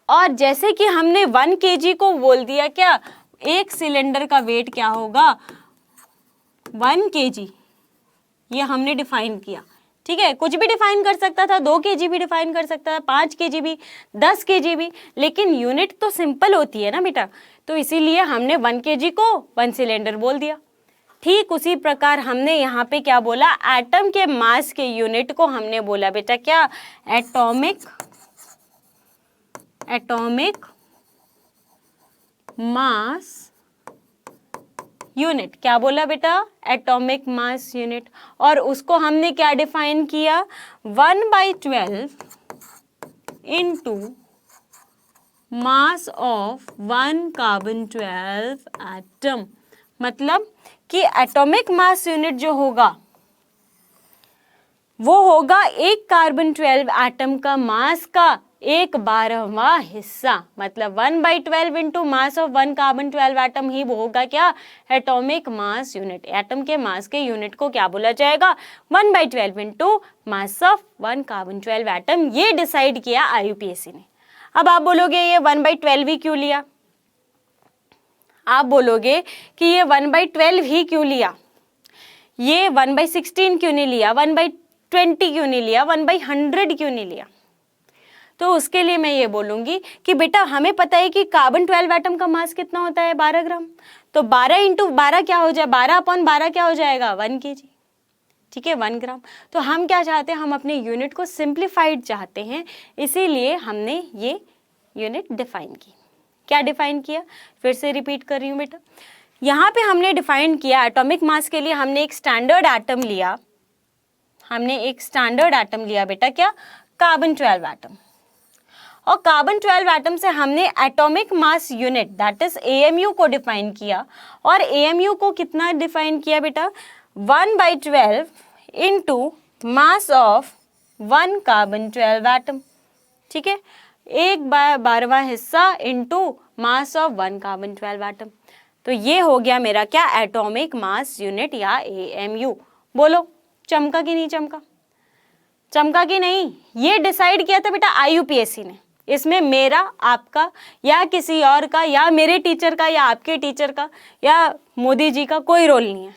और जैसे कि हमने 1 kg को बोल दिया क्या, एक सिलेंडर का वेट क्या होगा, 1 kg, ये हमने डिफाइन किया, ठीक है, कुछ भी डिफाइन कर सकता था, 2 kg भी डिफाइन कर सकता था, 5 kg भी, 10 kg भी, लेकिन यूनिट तो सिंपल होती है ना बेटा, तो इसीलिए हमने 1 kg को 1 सिलेंडर बोल दिया। ठीक उसी प्रकार हमने यहाँ पे क्या बोला, एटम के मास के यूनिट को हमने बोला बेटा क्या, एटॉमिक मास यूनिट। क्या बोला बेटा, एटॉमिक मास यूनिट। और उसको हमने क्या डिफाइन किया, 1/12 into mass of 1 carbon 12 atom. मतलब कि एटॉमिक मास यूनिट जो होगा वो होगा एक कार्बन 12 एटम का मास का 1/12वां हिस्सा। मतलब 1/12 into mass of 1 carbon 12 atom ही वो होगा क्या, एटॉमिक मास यूनिट। एटम के मास के यूनिट को क्या बोला जाएगा, 1/12 into mass of 1 carbon 12 atom. ये डिसाइड किया IUPAC ने। अब आप बोलोगे ये 1/12 ही क्यों लिया, आप बोलोगे कि ये 1/12 ही क्यों लिया, ये 1/16 क्यों नहीं लिया, 1/20 क्यों नहीं लिया, 1/100 क्यों नहीं लिया। तो उसके लिए मैं ये बोलूंगी कि बेटा हमें पता है कि कार्बन 12 एटम का मास कितना होता है, 12 ग्राम। तो 12 इंटू 12 क्या हो जाए, 12/12 क्या हो जाएगा, 1 kg। ठीक है, 1 ग्राम। तो हम क्या चाहते हैं, हम अपने यूनिट को सिंप्लीफाइड चाहते हैं, इसीलिए हमने ये यूनिट डिफाइन की। क्या डिफाइन किया, फिर से रिपीट कर रही हूँ बेटा। यहाँ पे हमने डिफाइन किया एटॉमिक मास के लिए हमने एक स्टैंडर्ड एटम लिया, हमने एक स्टैंडर्ड एटम लिया बेटा क्या, कार्बन 12 एटम। और कार्बन 12 एटम से हमने atomic mass unit that is AMU को डिफाइन किया। और AMU को कितना डिफाइन किया बेटा, 1/12 into mass of 1 carbon 12 atom. ठीक है, 1/12वां हिस्सा into mass of 1 carbon 12 atom. तो ये हो गया मेरा क्या, एटॉमिक मास यूनिट या AMU। बोलो चमका कि नहीं चमका, चमका कि नहीं। ये डिसाइड किया था बेटा IUPAC ने। इसमें मेरा, आपका या किसी और का या मेरे टीचर का या आपके टीचर का या मोदी जी का कोई रोल नहीं है।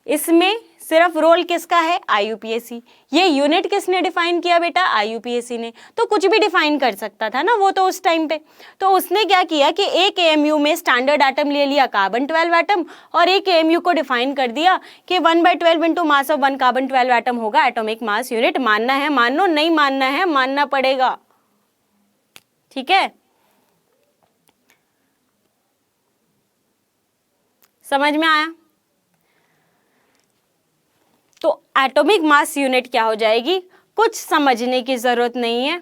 इसमें सिर्फ रोल किसका है, IUPAC। ये यूनिट किसने डिफाइन किया बेटा, IUPAC ने। तो कुछ भी डिफाइन कर सकता था ना वो तो उस टाइम पे। तो उसने क्या किया कि एक AMU में स्टैंडर्ड एटम ले लिया कार्बन 12 एटम, और एक AMU को डिफाइन कर दिया कि 1/12 into mass of 1 carbon 12 atom होगा एटॉमिक मास यूनिट। मानना है मानो, नहीं मानना है मानना पड़ेगा। ठीक है, समझ में आया। तो एटॉमिक मास यूनिट क्या हो जाएगी, कुछ समझने की जरूरत नहीं है।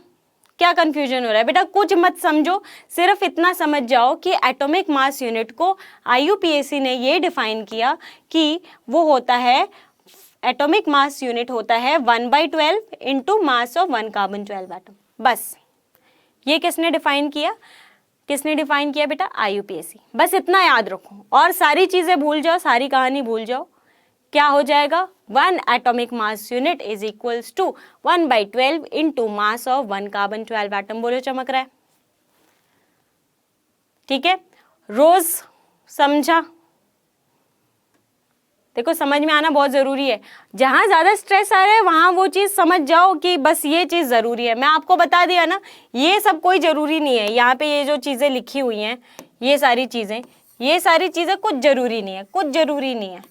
क्या कंफ्यूजन हो रहा है बेटा, कुछ मत समझो, सिर्फ इतना समझ जाओ कि एटॉमिक मास यूनिट को IUPAC ने ये डिफाइन किया कि वो होता है, एटॉमिक मास यूनिट होता है 1/12 into mass of 1 carbon 12 atom. बस ये किसने डिफाइन किया, किसने डिफाइन किया बेटा, IUPAC। बस इतना याद रखो और सारी चीजें भूल जाओ, सारी कहानी भूल जाओ। क्या हो जाएगा, 1 atomic mass unit is equals to 1/12 into mass of 1 carbon 12 atom. बोलो चमक रहा है। ठीक है, रोज समझा। देखो समझ में आना बहुत जरूरी है। जहां ज्यादा स्ट्रेस आ रहा है वहां वो चीज समझ जाओ कि बस ये चीज जरूरी है। मैं आपको बता दिया ना, ये सब कोई जरूरी नहीं है। यहाँ पे ये जो चीजें लिखी हुई हैं, ये सारी चीजें कुछ जरूरी नहीं है, कुछ जरूरी नहीं है।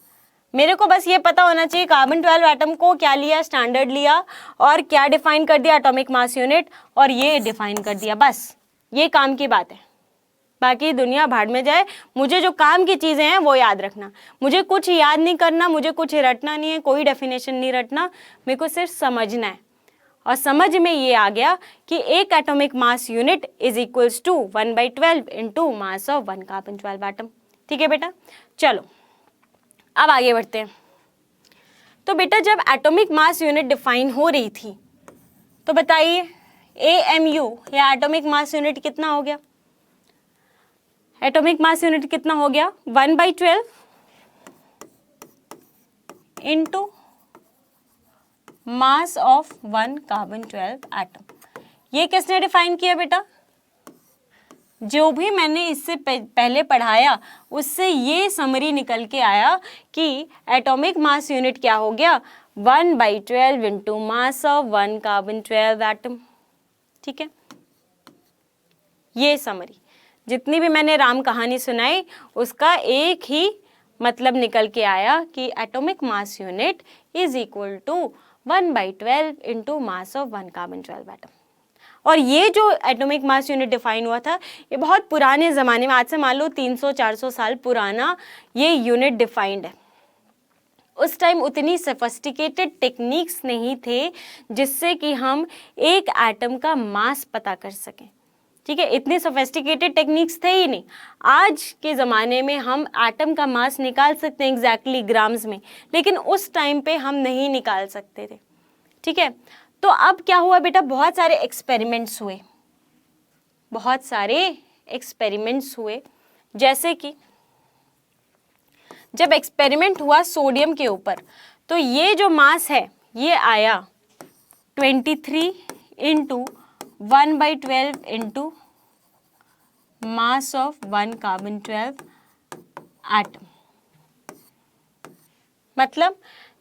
मेरे को बस ये पता होना चाहिए कार्बन 12 एटम को क्या लिया, स्टैंडर्ड लिया, और क्या डिफाइन कर दिया एटॉमिक मास यूनिट, और ये डिफाइन कर दिया। बस ये काम की बात है। बाकी दुनिया भाड़ में जाए, मुझे जो काम की चीजें हैं वो याद रखना। मुझे कुछ याद नहीं करना, मुझे कुछ रटना नहीं है, कोई डेफिनेशन नहीं रटना, मेरे को सिर्फ समझना है। और समझ में ये आ गया कि एक atomic mass unit is equals to 1/12 into mass of 1 carbon 12 atom. ठीक है बेटा, चलो अब आगे बढ़ते हैं। तो बेटा जब एटॉमिक मास यूनिट डिफाइन हो रही थी तो बताइए AMU या एटॉमिक मास यूनिट कितना हो गया, एटॉमिक मास यूनिट कितना हो गया, 1/12 into mass of 1 carbon 12 atom. ये किसने डिफाइन किया बेटा, जो भी मैंने इससे पहले पढ़ाया उससे ये समरी निकल के आया कि एटॉमिक मास यूनिट क्या हो गया, 1/12 into mass of 1 carbon 12 atom. ठीक है, ये समरी, जितनी भी मैंने राम कहानी सुनाई उसका एक ही मतलब निकल के आया कि atomic mass unit is equal to 1/12 into mass of 1 carbon 12 atom. और ये जो एटॉमिक मास यूनिट डिफाइन हुआ था ये बहुत पुराने ज़माने में, आज से मान लो 300-400 साल पुराना ये यूनिट डिफाइंड है। उस टाइम उतनी सोफिस्टिकेटेड टेक्निक्स नहीं थे जिससे कि हम एक एटम का मास पता कर सकें। ठीक है, इतनी सोफिस्टिकेटेड टेक्निक्स थे ही नहीं। आज के ज़माने में हम एटम का मास निकाल सकते हैं एग्जैक्टली ग्राम्स में, लेकिन उस टाइम पे हम नहीं निकाल सकते थे। ठीक है, तो अब क्या हुआ बेटा, बहुत सारे एक्सपेरिमेंट्स हुए, बहुत सारे एक्सपेरिमेंट्स हुए। जैसे कि जब एक्सपेरिमेंट हुआ सोडियम के ऊपर, तो ये जो मास है ये आया 23 into 1/12 into mass of 1 carbon 12 atom. मतलब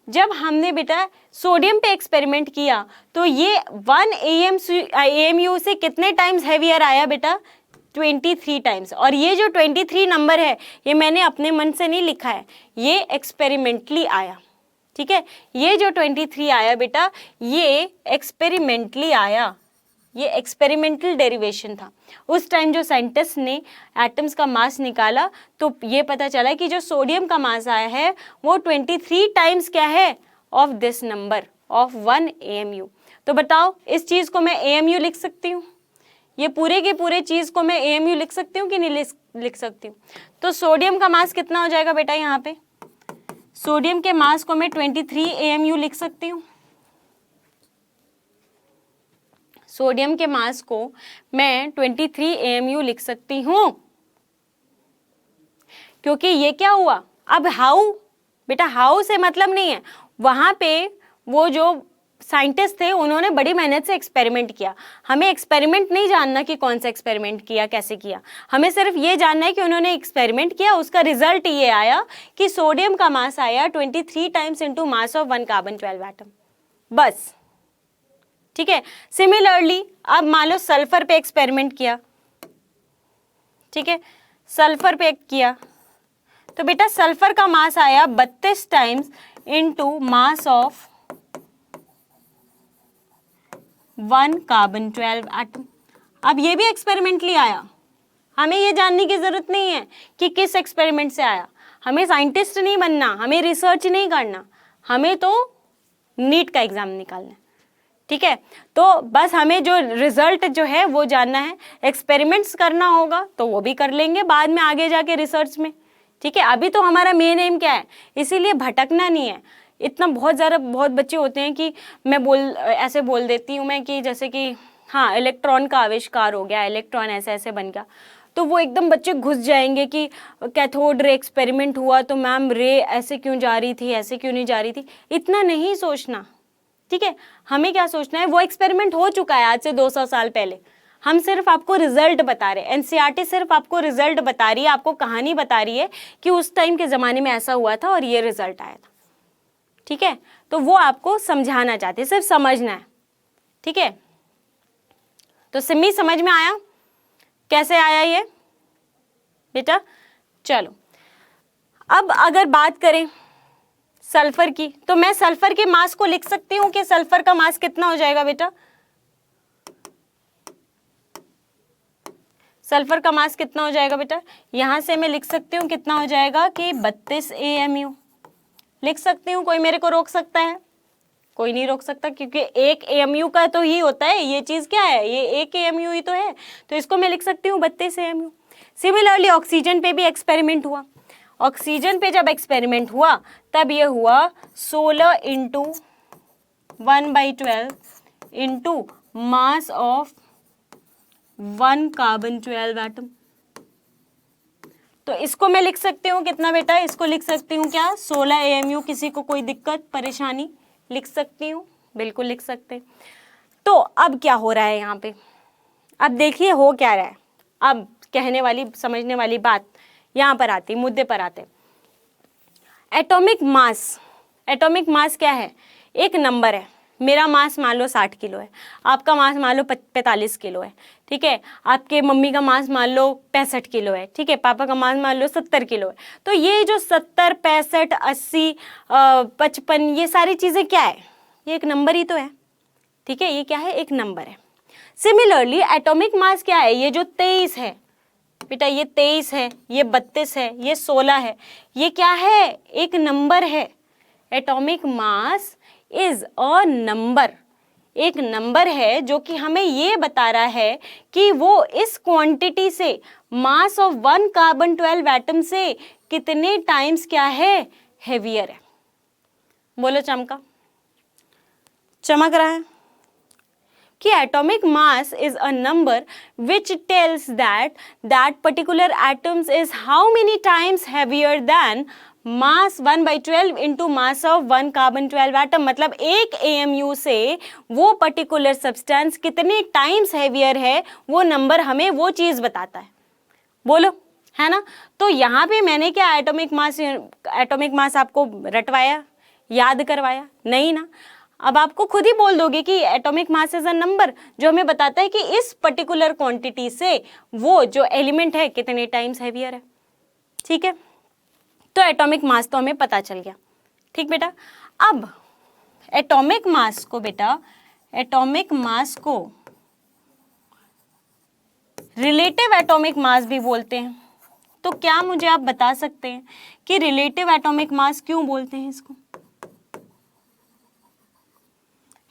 जब हमने बेटा सोडियम पे एक्सपेरिमेंट किया तो ये 1 AMU से कितने टाइम्स हैवियर आया बेटा, 23 टाइम्स। और ये जो 23 नंबर है ये मैंने अपने मन से नहीं लिखा है, ये एक्सपेरिमेंटली आया। ठीक है, ये जो 23 आया बेटा ये एक्सपेरिमेंटली आया, ये एक्सपेरिमेंटल डेरिवेशन था। उस टाइम जो साइंटिस्ट ने एटम्स का मास निकाला तो ये पता चला कि जो सोडियम का मास आया है वो 23 टाइम्स क्या है, of this number of 1 AMU। तो बताओ इस चीज़ को मैं AMU लिख सकती हूँ, ये पूरे के पूरे चीज़ को मैं AMU लिख सकती हूँ कि नहीं लिख सकती हूँ। तो सोडियम का मास कितना हो जाएगा बेटा, यहाँ पे सोडियम के मास को मैं 23 AMU लिख सकती हूँ। सोडियम के मास को मैं 23 AMU लिख सकती हूँ, क्योंकि ये क्या हुआ, अब हाउ बेटा, हाउ से मतलब नहीं है, वहाँ पे वो जो साइंटिस्ट थे उन्होंने बड़ी मेहनत से एक्सपेरिमेंट किया। हमें एक्सपेरिमेंट नहीं जानना कि कौन सा एक्सपेरिमेंट किया, कैसे किया, हमें सिर्फ ये जानना है कि उन्होंने एक्सपेरिमेंट किया, उसका रिजल्ट ये आया कि सोडियम का मास आया 23 times into mass of 1 carbon 12 atom, बस। ठीक है, सिमिलरली अब मान लो सल्फर पे एक्सपेरिमेंट किया। ठीक है, सल्फर पे किया तो बेटा सल्फर का मास आया 32 times into mass of 1 carbon 12 atom. अब ये भी एक्सपेरिमेंटली आया, हमें ये जानने की जरूरत नहीं है कि किस एक्सपेरिमेंट से आया, हमें साइंटिस्ट नहीं बनना, हमें रिसर्च नहीं करना, हमें तो नीट का एग्जाम निकालना है। ठीक है, तो बस हमें जो रिजल्ट जो है वो जानना है, एक्सपेरिमेंट्स करना होगा तो वो भी कर लेंगे बाद में आगे जाके रिसर्च में। ठीक है, अभी तो हमारा मेन एम क्या है, इसीलिए भटकना नहीं है। इतना बहुत बच्चे होते हैं कि मैं ऐसे बोल देती हूँ मैं कि जैसे कि हाँ इलेक्ट्रॉन का आविष्कार हो गया, इलेक्ट्रॉन ऐसे ऐसे बन गया, तो वो एकदम बच्चे घुस जाएंगे कि कैथोड रे एक्सपेरिमेंट हुआ तो मैम रे ऐसे क्यों जा रही थी, ऐसे क्यों नहीं जा रही थी, इतना नहीं सोचना। ठीक है, हमें क्या सोचना है, वो एक्सपेरिमेंट हो चुका है आज से 200 साल पहले, हम सिर्फ आपको रिजल्ट बता रहे हैं। एनसीईआरटी सिर्फ आपको रिजल्ट बता रही है, आपको कहानी बता रही है कि उस टाइम के ज़माने में ऐसा हुआ था और ये रिजल्ट आया था। ठीक है, तो वो आपको समझाना चाहते हैं, सिर्फ समझना है। ठीक है, तो सिम्मी समझ में आया कैसे आया ये बेटा? चलो अब अगर बात करें सल्फर की, तो मैं सल्फर के मास को लिख सकती हूँ कि सल्फर का मास कितना हो जाएगा बेटा? सल्फर का मास कितना हो जाएगा बेटा? यहां से मैं लिख सकती हूँ कितना हो जाएगा कि 32 AMU लिख सकती हूँ। कोई मेरे को रोक सकता है? कोई नहीं रोक सकता, क्योंकि एक AMU का तो ही होता है, ये चीज क्या है, ये एक AMU ही तो है, तो इसको मैं लिख सकती हूँ 32 AMU। सिमिलरली ऑक्सीजन पे भी एक्सपेरिमेंट हुआ, ऑक्सीजन पे जब एक्सपेरिमेंट हुआ तब ये हुआ 16 into 1/12 into mass of 1 carbon 12 atom. तो इसको मैं लिख सकती हूँ कितना बेटा? इसको लिख सकती हूँ क्या, 16 AMU। किसी को कोई दिक्कत परेशानी? लिख सकती हूँ, बिल्कुल लिख सकते। तो अब क्या हो रहा है यहाँ पे, अब देखिए हो क्या रहा है। अब कहने वाली समझने वाली बात यहाँ पर आती, मुद्दे पर आते। एटॉमिक मास, एटॉमिक मास क्या है? एक नंबर है, मेरा मास मान लो 60 किलो है, आपका मास मान लो 45 किलो है, ठीक है, आपके मम्मी का मास मान लो 65 किलो है, ठीक है, पापा का मास मान लो 70 किलो है। तो ये जो 70, 65, 80, 55 ये सारी चीज़ें क्या है, ये एक नंबर ही तो है, ठीक है, ये क्या है, एक नंबर है। सिमिलरली एटॉमिक मास क्या है, ये जो 23 है बेटा, ये 23 है, ये 32 है, ये 16 है, ये क्या है, एक नंबर है। Atomic mass is a number, एक नंबर है जो कि हमें ये बता रहा है कि वो इस क्वांटिटी से, मास ऑफ 1 कार्बन 12 एटम से कितने टाइम्स क्या है, हेवियर है। बोलो चमका, चमक रहा है कि atomic mass is a number which tells that that particular atoms is how many times heavier then mass 1/12 into mass of 1 carbon 12 atom. मतलब एक AMU से वो पर्टिकुलर सब्सटेंस कितने टाइम्स हैवियर है, वो नंबर हमें वो चीज बताता है। बोलो, है ना। तो यहाँ पे मैंने क्या एटॉमिक मास आपको रटवाया, याद करवाया नहीं ना। अब आपको खुद ही बोल दोगे कि atomic mass is a number जो हमें बताता है कि इस पर्टिकुलर क्वांटिटी से वो जो एलिमेंट है कितने टाइम्स हैवियर है। ठीक है, तो एटॉमिक मास तो हमें पता चल गया। ठीक बेटा, अब एटॉमिक मास को बेटा, एटॉमिक मास को रिलेटिव एटॉमिक मास भी बोलते हैं। तो क्या मुझे आप बता सकते हैं कि रिलेटिव एटॉमिक मास क्यों बोलते हैं इसको?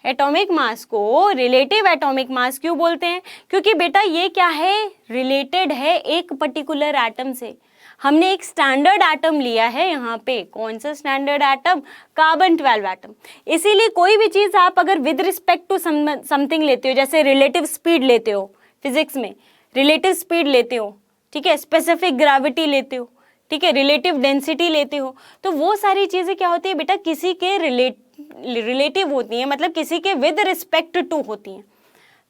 एटॉमिक मास को रिलेटिव एटॉमिक मास क्यों बोलते हैं? क्योंकि बेटा ये क्या है, रिलेटेड है एक पर्टिकुलर एटम से। हमने एक स्टैंडर्ड एटम लिया है यहाँ पे। कौन सा स्टैंडर्ड एटम? Carbon 12 atom. इसीलिए कोई भी चीज आप अगर विद रिस्पेक्ट टू समथिंग लेते हो, जैसे रिलेटिव स्पीड लेते हो फिजिक्स में, रिलेटिव स्पीड लेते हो, ठीक है, स्पेसिफिक ग्रेविटी लेते हो, ठीक है, रिलेटिव डेंसिटी लेते हो, तो वो सारी चीजें क्या होती है बेटा, किसी के रिलेटिव होती हैं, मतलब किसी के विद रिस्पेक्ट टू होती हैं।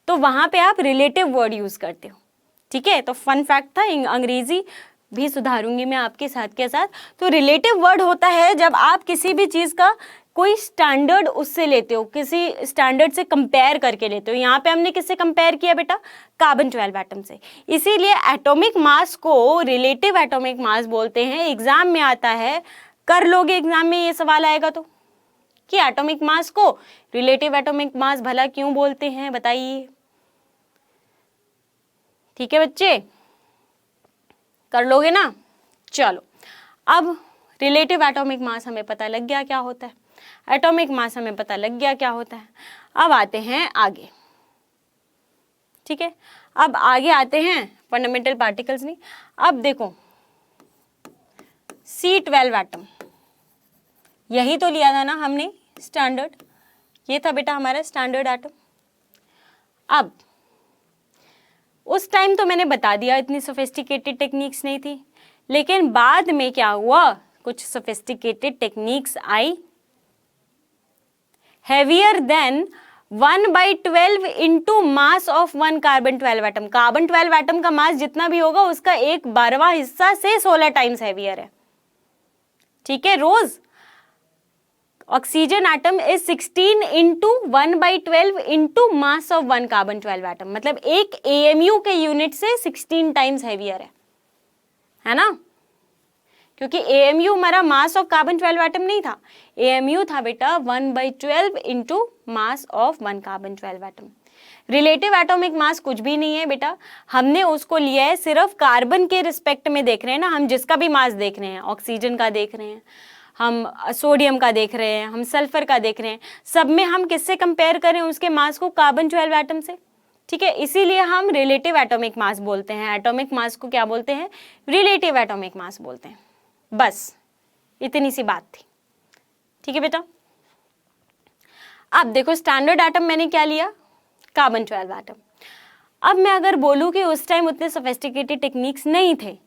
तो वहां पे आप रिलेटिव वर्ड यूज करते हो। ठीक है, तो फन फैक्ट था, अंग्रेजी भी सुधारूंगी मैं आपके साथ के साथ। तो रिलेटिव वर्ड होता है जब आप किसी भी चीज का कोई स्टैंडर्ड उससे लेते हो, किसी स्टैंडर्ड से कंपेयर करके लेते हो। यहाँ पे हमने किससे कंपेयर किया बेटा? कार्बन 12 एटम से। इसीलिए एटॉमिक मास को रिलेटिव एटॉमिक मास बोलते हैं। एग्जाम में आता है, कर लोगे एग्जाम में ये सवाल आएगा तो, कि एटॉमिक मास को रिलेटिव एटॉमिक मास भला क्यों बोलते हैं, बताइए। ठीक है बच्चे, कर लोगे ना? चलो, अब रिलेटिव एटॉमिक मास हमें पता लग गया क्या होता है, एटॉमिक मास हमें पता लग गया क्या होता है। अब आते हैं आगे। ठीक है, अब आगे आते हैं फंडामेंटल पार्टिकल्स में। अब देखो, C12 एटम, यही तो लिया था ना हमने स्टैंडर्ड, ये था बेटा हमारा स्टैंडर्ड एटम। अब उस टाइम तो मैंने बता दिया इतनी सोफिस्टिकेटेड टेक्निक्स नहीं थी, लेकिन बाद में क्या हुआ, कुछ सोफिस्टिकेटेड टेक्निक्स आई। Heavier than 1/12 into mass of 1 carbon 12 एटम। कार्बन 12 एटम का मास जितना भी होगा उसका 1/12वां हिस्सा से 16 टाइम्स हेवियर है। ठीक है, रोज oxygen atom is 16 into 1/12 into mass of 1 carbon 12 atom. मतलब एक AMU के यूनिट से 16 टाइम्स हेवियर है ना। क्योंकि AMU हमारा मास ऑफ कार्बन 12 एटम नहीं था, AMU था बेटा 1/12 into mass of 1 carbon 12 atom. Relative atomic mass कुछ भी नहीं है बेटा, हमने उसको लिया है सिर्फ कार्बन के रिस्पेक्ट में देख रहे हैं ना। हम जिसका भी मास देख रहे हैं, ऑक्सीजन का देख रहे हैं, हम सोडियम का देख रहे हैं, हम सल्फर का देख रहे हैं, सब में हम किससे कंपेयर करें उसके मास को? कार्बन 12 एटम से। ठीक है, इसीलिए हम रिलेटिव एटॉमिक मास बोलते हैं। एटॉमिक मास को क्या बोलते हैं? रिलेटिव एटॉमिक मास बोलते हैं। बस इतनी सी बात थी। ठीक है बेटा, अब देखो स्टैंडर्ड एटम मैंने क्या लिया? Carbon 12 atom. अब मैं अगर बोलूं कि उस टाइम उतने सोफिस्टिकेटेड टेक्निक्स नहीं थे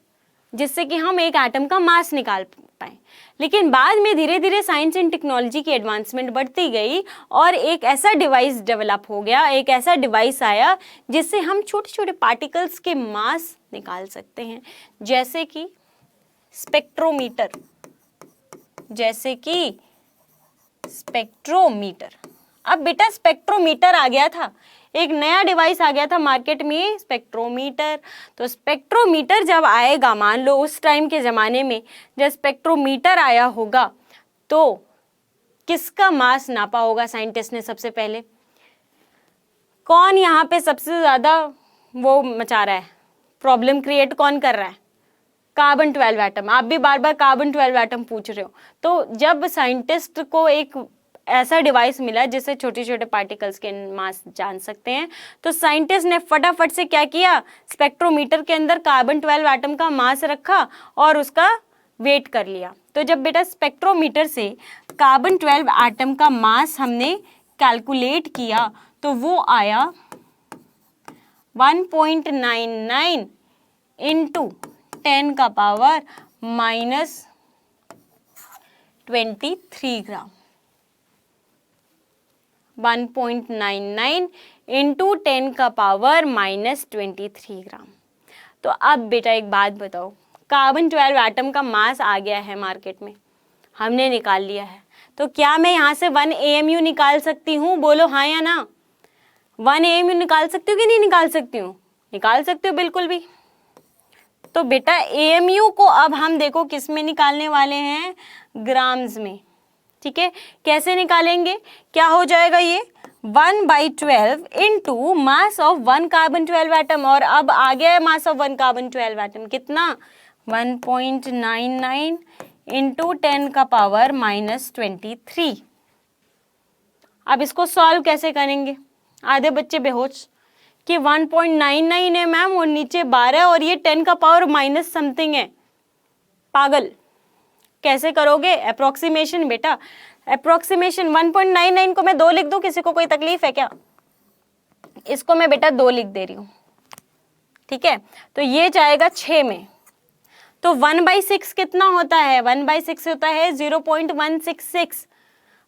जिससे कि हम एक एटम का मास निकाल पाए, लेकिन बाद में धीरे धीरे साइंस एंड टेक्नोलॉजी की एडवांसमेंट बढ़ती गई और एक ऐसा डिवाइस डेवलप हो गया, एक ऐसा डिवाइस आया जिससे हम छोटे छोटे पार्टिकल्स के मास निकाल सकते हैं, जैसे कि स्पेक्ट्रोमीटर, जैसे कि स्पेक्ट्रोमीटर। अब बेटा स्पेक्ट्रोमीटर आ गया था, एक नया डिवाइस आ गया था मार्केट में, स्पेक्ट्रोमीटर। तो स्पेक्ट्रोमीटर जब आएगा, मान लो उस टाइम के ज़माने में जब स्पेक्ट्रोमीटर आया होगा, तो किसका मास नापा होगा साइंटिस्ट ने सबसे पहले? कौन यहाँ पे सबसे ज़्यादा वो मचा रहा है, प्रॉब्लम क्रिएट कौन कर रहा है? Carbon 12 atom. आप भी बार बार कार्बन 12 एटम पूछ रहे हो। तो जब साइंटिस्ट को एक ऐसा डिवाइस मिला जिससे छोटे छोटे पार्टिकल्स के मास जान सकते हैं, तो साइंटिस्ट ने फटाफट से क्या किया, स्पेक्ट्रोमीटर के अंदर कार्बन 12 एटम का मास रखा और उसका वेट कर लिया। तो जब बेटा स्पेक्ट्रोमीटर से कार्बन 12 एटम का मास हमने कैलकुलेट किया, तो वो आया 1.99 इंटू 10 का पावर -23 ग्राम। 1.99 इंटू 10 का पावर -23 ग्राम। तो अब बेटा एक बात बताओ, कार्बन 12 एटम का मास आ गया है मार्केट में, हमने निकाल लिया है, तो क्या मैं यहाँ से 1 AMU निकाल सकती हूँ? बोलो हाँ या ना। 1 AMU निकाल सकती हूँ कि नहीं निकाल सकती हूँ? निकाल सकती हूँ बिल्कुल भी। तो बेटा AMU को अब हम देखो किस में निकालने वाले हैं, ग्राम्स में। ठीक है, कैसे निकालेंगे? क्या हो जाएगा ये 1/12 into mass of 1 carbon 12 atom, और अब आ गया है मास ऑफ 1 कार्बन 12 एटम कितना, 1.99 इंटू 10 का पावर -23। अब इसको सॉल्व कैसे करेंगे? आधे बच्चे बेहोश कि 1.99 है मैम और नीचे 12 और ये 10 का पावर माइनस समथिंग है। पागल, कैसे करोगे? अप्रोक्सीमेशन बेटा, अप्रोक्सीमेशन। 1.99 को मैं 2 लिख दूं, किसी को कोई तकलीफ है क्या? इसको मैं बेटा 2 लिख दे रही हूँ। ठीक है, तो ये जाएगा 6 में। तो 1/6 कितना होता है? 1/6 होता है 0.166।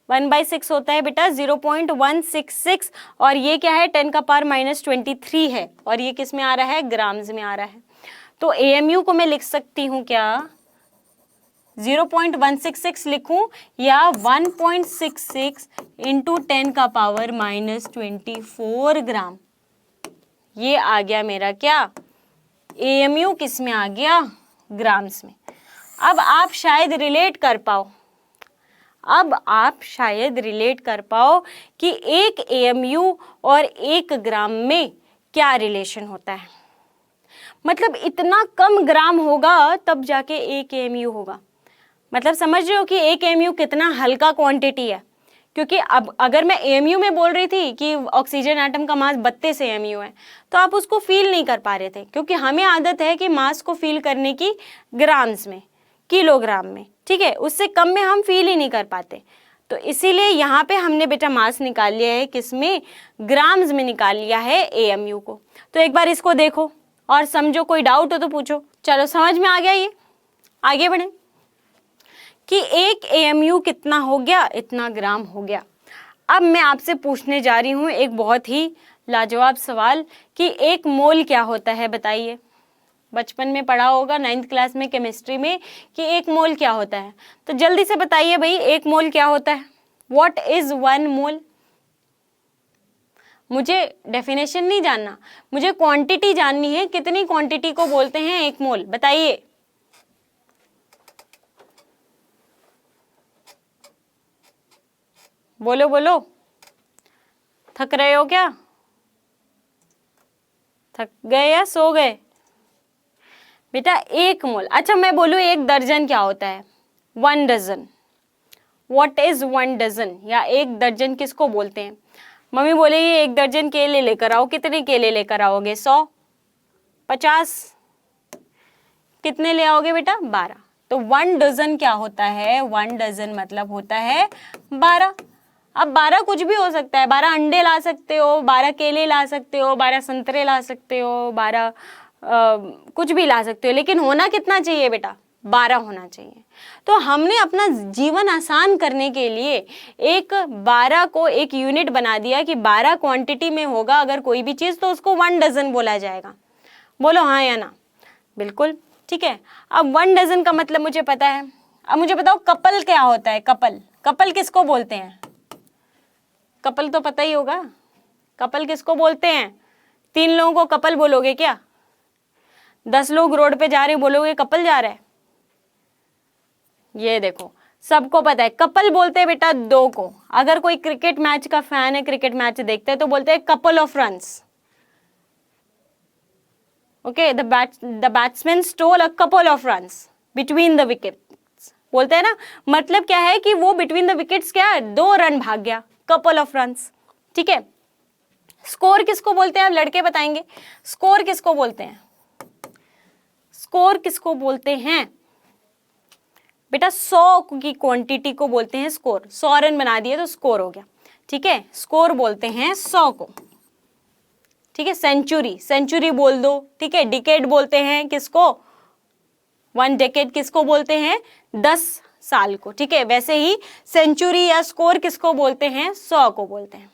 1/6 होता है बेटा 0.166, और ये क्या है, 10 का पावर -23 है, और ये किस में आ रहा है, ग्राम्स में आ रहा है। तो AMU को मैं लिख सकती हूँ क्या, 0.166 लिखूं या 1.66 इंटू 10 का पावर -24 ग्राम। ये आ गया मेरा क्या, AMU किस में आ गया, ग्राम्स में। अब आप शायद रिलेट कर पाओ, कि एक AMU और 1 ग्राम में क्या रिलेशन होता है। मतलब इतना कम ग्राम होगा तब जाके 1 AMU होगा। मतलब समझ रहे हो कि 1 AMU कितना हल्का क्वांटिटी है। क्योंकि अब अगर मैं AMU में बोल रही थी कि ऑक्सीजन एटम का मास 32 AMU है, तो आप उसको फील नहीं कर पा रहे थे, क्योंकि हमें आदत है कि मास को फील करने की ग्राम्स में, किलोग्राम में। ठीक है, उससे कम में हम फील ही नहीं कर पाते। तो इसीलिए यहाँ पे हमने बेटा मास निकाल लिया है, किसमें, ग्राम्स में निकाल लिया है AMU को। तो एक बार इसको देखो और समझो, कोई डाउट हो तो पूछो। चलो समझ में आ गया, ये आगे बढ़े कि 1 AMU कितना हो गया, इतना ग्राम हो गया। अब मैं आपसे पूछने जा रही हूँ एक बहुत ही लाजवाब सवाल कि 1 मोल क्या होता है, बताइए। बचपन में पढ़ा होगा 9th क्लास में केमिस्ट्री में कि 1 मोल क्या होता है, तो जल्दी से बताइए भाई 1 मोल क्या होता है। व्हाट इज 1 मोल? मुझे डेफिनेशन नहीं जानना, मुझे क्वांटिटी जाननी है, कितनी क्वांटिटी को बोलते हैं 1 मोल, बताइए। बोलो बोलो, थक रहे हो क्या? थक गए या सो गए? बेटा 1 मोल, अच्छा मैं बोलूँ 1 दर्जन क्या होता है, 1 डजन। व्हाट इज 1 डजन, या 1 दर्जन किसको बोलते हैं? मम्मी बोलेगी 1 दर्जन केले लेकर आओ, कितने केले लेकर आओगे? 100, 50, कितने ले आओगे बेटा? 12। तो 1 डजन क्या होता है? 1 डजन मतलब होता है 12। अब 12 कुछ भी हो सकता है, 12 अंडे ला सकते हो, 12 केले ला सकते हो, 12 संतरे ला सकते हो, 12 कुछ भी ला सकते हो, लेकिन होना कितना चाहिए बेटा? 12 होना चाहिए। तो हमने अपना जीवन आसान करने के लिए एक 12 को एक यूनिट बना दिया कि 12 क्वांटिटी में होगा अगर कोई भी चीज़, तो उसको 1 डजन बोला जाएगा। बोलो हाँ या ना? बिल्कुल ठीक है। अब 1 डजन का मतलब मुझे पता है। अब मुझे बताओ कपल क्या होता है? कपल कपल किसको बोलते हैं? कपल तो पता ही होगा, कपल किसको बोलते हैं? 3 लोगों को कपल बोलोगे क्या? 10 लोग रोड पे जा रहे बोलोगे कपल जा रहा है? ये देखो सबको पता है कपल बोलते हैं बेटा 2 को। अगर कोई क्रिकेट मैच का फैन है, क्रिकेट मैच देखते हैं तो बोलते हैं couple of runs. Okay, the batsman stole a couple of runs between the wickets, बोलते हैं ना। मतलब क्या है कि वो बिटवीन द विकेट्स क्या है, 2 रन भाग गया, कपल ऑफ रन्स। ठीक है, स्कोर किसको बोलते हैं? आप लड़के बताएंगे स्कोर किसको बोलते हैं? स्कोर किसको बोलते हैं बेटा? 100 की क्वांटिटी को बोलते हैं स्कोर। 100 रन बना दिए तो स्कोर हो गया। ठीक है, स्कोर बोलते हैं 100 को। ठीक है, सेंचुरी बोल दो। ठीक है, डिकेड बोलते हैं किसको? 1 डेकेड किसको बोलते हैं? 10 साल को। ठीक है, वैसे ही सेंचुरी या स्कोर किसको बोलते हैं? 100 को बोलते हैं।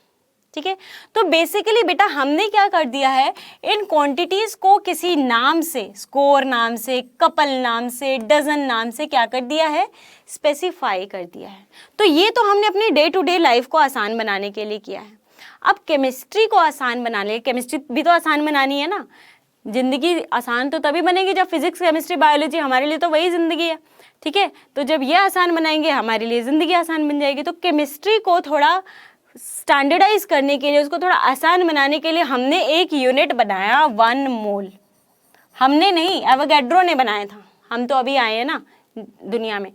ठीक है, तो बेसिकली बेटा हमने क्या कर दिया है, इन क्वांटिटीज को किसी नाम से, स्कोर नाम से, कपल नाम से, डजन नाम से क्या कर दिया है, स्पेसिफाई कर दिया है। तो ये तो हमने अपनी डे टू डे लाइफ को आसान बनाने के लिए किया है। अब केमिस्ट्री को आसान बनाने, केमिस्ट्री भी तो आसान बनानी है ना। जिंदगी आसान तो तभी बनेगी जब फिजिक्स, केमिस्ट्री, बायोलॉजी, हमारे लिए तो वही जिंदगी है। ठीक है, तो जब ये आसान बनाएंगे हमारे लिए जिंदगी आसान बन जाएगी। तो केमिस्ट्री को थोड़ा स्टैंडर्डाइज करने के लिए, उसको थोड़ा आसान बनाने के लिए हमने एक यूनिट बनाया 1 मोल। हमने नहीं, एवोगैड्रो ने बनाया था। हम तो अभी आए हैं ना दुनिया में,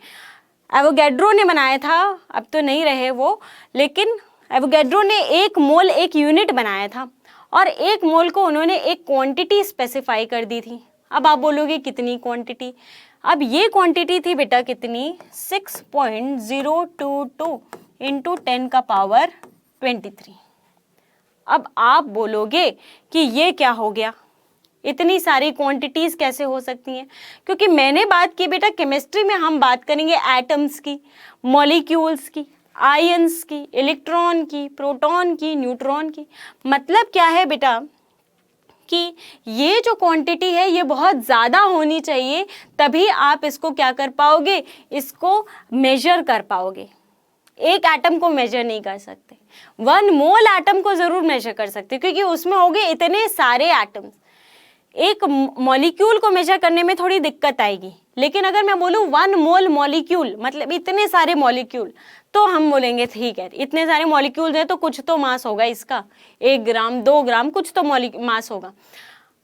एवोगैड्रो ने बनाया था, अब तो नहीं रहे वो, लेकिन एवोगैड्रो ने 1 मोल एक यूनिट बनाया था और 1 मोल को उन्होंने एक क्वांटिटी स्पेसिफाई कर दी थी। अब आप बोलोगे कितनी क्वांटिटी? अब ये क्वांटिटी थी बेटा कितनी, 6.022 इंटू 10 का पावर 23। अब आप बोलोगे कि ये क्या हो गया, इतनी सारी क्वांटिटीज कैसे हो सकती हैं? क्योंकि मैंने बात की बेटा केमिस्ट्री में हम बात करेंगे एटम्स की, मॉलिक्यूल्स की, आयंस की, इलेक्ट्रॉन की, प्रोटॉन की, न्यूट्रॉन की। मतलब क्या है बेटा कि ये जो क्वांटिटी है ये बहुत ज़्यादा होनी चाहिए, तभी आप इसको क्या कर पाओगे, इसको मेजर कर पाओगे। एक एटम को मेजर नहीं कर सकते, 1 मोल एटम को जरूर मेजर कर सकते, क्योंकि उसमें होंगे इतने सारे एटम्स। एक मॉलिक्यूल को मेजर करने में थोड़ी दिक्कत आएगी, लेकिन अगर मैं बोलूँ 1 मोल मॉलिक्यूल, मतलब इतने सारे मॉलिक्यूल, तो हम बोलेंगे ठीक है, इतने सारे मॉलिक्यूल्स हैं तो कुछ तो मास होगा इसका, 1 ग्राम 2 ग्राम कुछ तो मास होगा।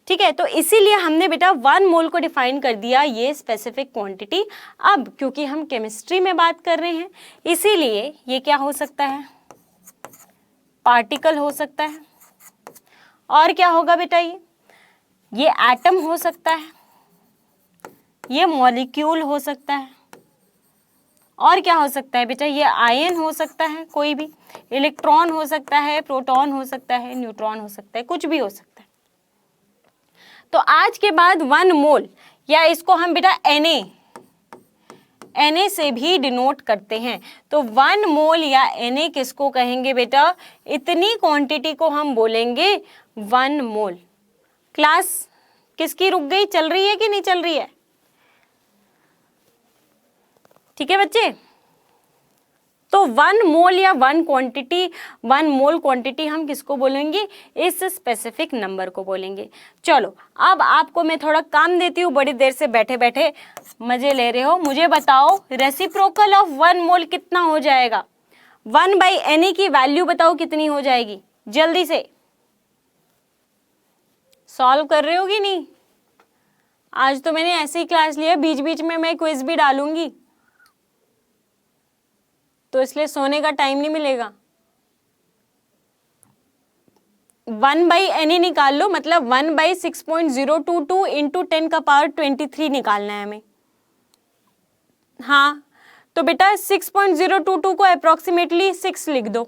ठीक है, तो इसीलिए हमने बेटा 1 मोल को डिफाइन कर दिया, ये स्पेसिफिक क्वांटिटी। अब क्योंकि हम केमिस्ट्री में बात कर रहे हैं, इसीलिए ये क्या हो सकता है, पार्टिकल हो सकता है। और क्या होगा बेटा, ये एटम हो सकता है, ये मॉलिक्यूल हो सकता है, और क्या हो सकता है बेटा, ये आयन हो सकता है, कोई भी इलेक्ट्रॉन हो सकता है, प्रोटॉन हो सकता है, न्यूट्रॉन हो सकता है, कुछ भी हो सकता है। तो आज के बाद 1 मोल, या इसको हम बेटा Na से भी डिनोट करते हैं। तो 1 मोल या Na किसको कहेंगे बेटा, इतनी क्वांटिटी को हम बोलेंगे 1 मोल। क्लास किसकी रुक गई, चल रही है कि नहीं चल रही है? ठीक है बच्चे, तो 1 मोल या 1 मोल क्वांटिटी हम किसको बोलेंगे, इस स्पेसिफिक नंबर को बोलेंगे। चलो अब आपको मैं थोड़ा काम देती हूँ, बड़ी देर से बैठे बैठे मजे ले रहे हो। मुझे बताओ रेसिप्रोकल ऑफ 1 मोल कितना हो जाएगा? 1/Na की वैल्यू बताओ कितनी हो जाएगी, जल्दी से सॉल्व कर रहे हो कि नहीं? आज तो मैंने ऐसे ही क्लास लिया, बीच बीच में मैं क्विज भी डालूंगी, तो इसलिए सोने का टाइम नहीं मिलेगा। 1/Na निकाल लो, मतलब 1/6.022 इंटू 10 का पावर 23 निकालना है हमें। हाँ, तो बेटा 6.022 को अप्रोक्सीमेटली 6 लिख दो।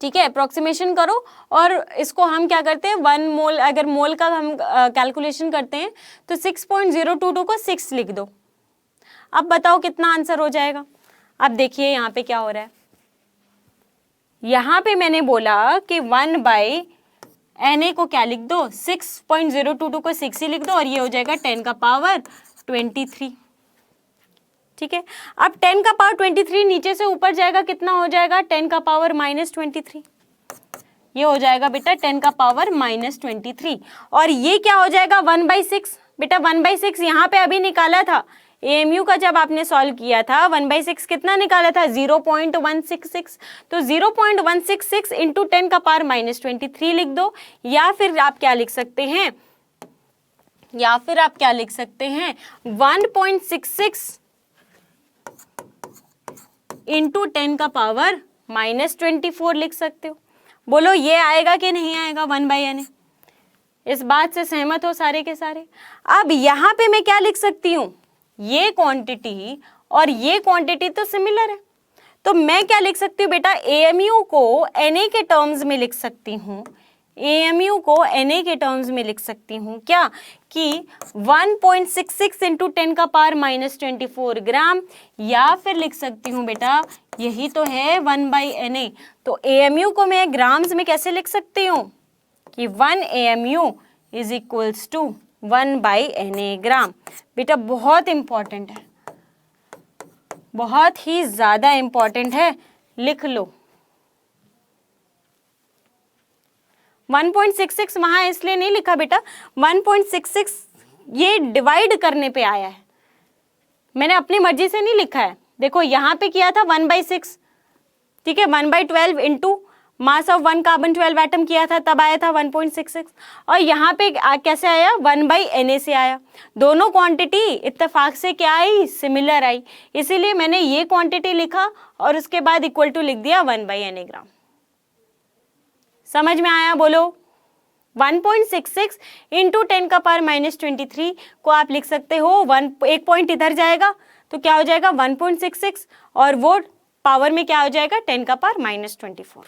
ठीक है, अप्रोक्सीमेशन करो, और इसको हम क्या करते हैं, 1 मोल, अगर मोल का हम कैलकुलेशन करते हैं तो 6.022 को 6 लिख दो। अब बताओ कितना आंसर हो जाएगा। अब देखिए यहाँ पे क्या हो रहा है, यहाँ पे मैंने बोला कि 1/Na को क्या लिख दो, 6.022 को 6 ही लिख दो, और ये हो जाएगा 10 का पावर 23। ठीक है। अब 10 का पावर 23 नीचे से ऊपर जाएगा, कितना हो जाएगा 10 का पावर -23, ये हो जाएगा बेटा 10 का पावर -23। और ये क्या हो जाएगा 1/6 बेटा, 1/6 यहाँ पे अभी निकाला था AMU का, जब आपने सॉल्व किया था 1/6 कितना निकाला था 0.166, तो 0.166 इंटू 10 का पावर -23 लिख दो, या फिर आप क्या लिख सकते हैं, 1.66 इंटू 10 का पावर -24 लिख सकते हो। बोलो ये आएगा कि नहीं आएगा 1/n? इस बात से सहमत हो सारे के सारे? अब यहाँ पे मैं क्या लिख सकती हूँ, ये क्वांटिटी और ये क्वांटिटी तो सिमिलर है, तो मैं क्या लिख सकती हूँ बेटा, AMU को Na के टर्म्स में लिख सकती हूँ, AMU को Na के टर्म्स में लिख सकती हूँ क्या, कि 1.66 इंटू 10 का पावर -24 ग्राम, या फिर लिख सकती हूँ बेटा यही तो है 1/Na, तो AMU को मैं ग्राम्स में कैसे लिख सकती हूँ कि 1 AMU is equals to 1/Na gram. बेटा बहुत इंपॉर्टेंट है, बहुत ही ज्यादा इंपॉर्टेंट है, लिख लो। 1.66 वहां इसलिए नहीं लिखा बेटा, 1.66 ये डिवाइड करने पे आया है, मैंने अपनी मर्जी से नहीं लिखा है। देखो यहाँ पे किया था 1/6, ठीक है, 1/12 into mass of 1 carbon 12 atom किया था, तब आया था 1.66, और यहाँ पे कैसे आया 1/Na से आया। दोनों क्वांटिटी इत्तेफाक से क्या आई, सिमिलर आई, इसीलिए मैंने ये क्वांटिटी लिखा और उसके बाद इक्वल टू लिख दिया 1/Na ग्राम। समझ में आया? बोलो 1.66 इंटू 10 का पावर -23 को आप लिख सकते हो, एक पॉइंट इधर जाएगा तो क्या हो जाएगा 1.66, और वो पावर में क्या हो जाएगा 10 का पावर -24।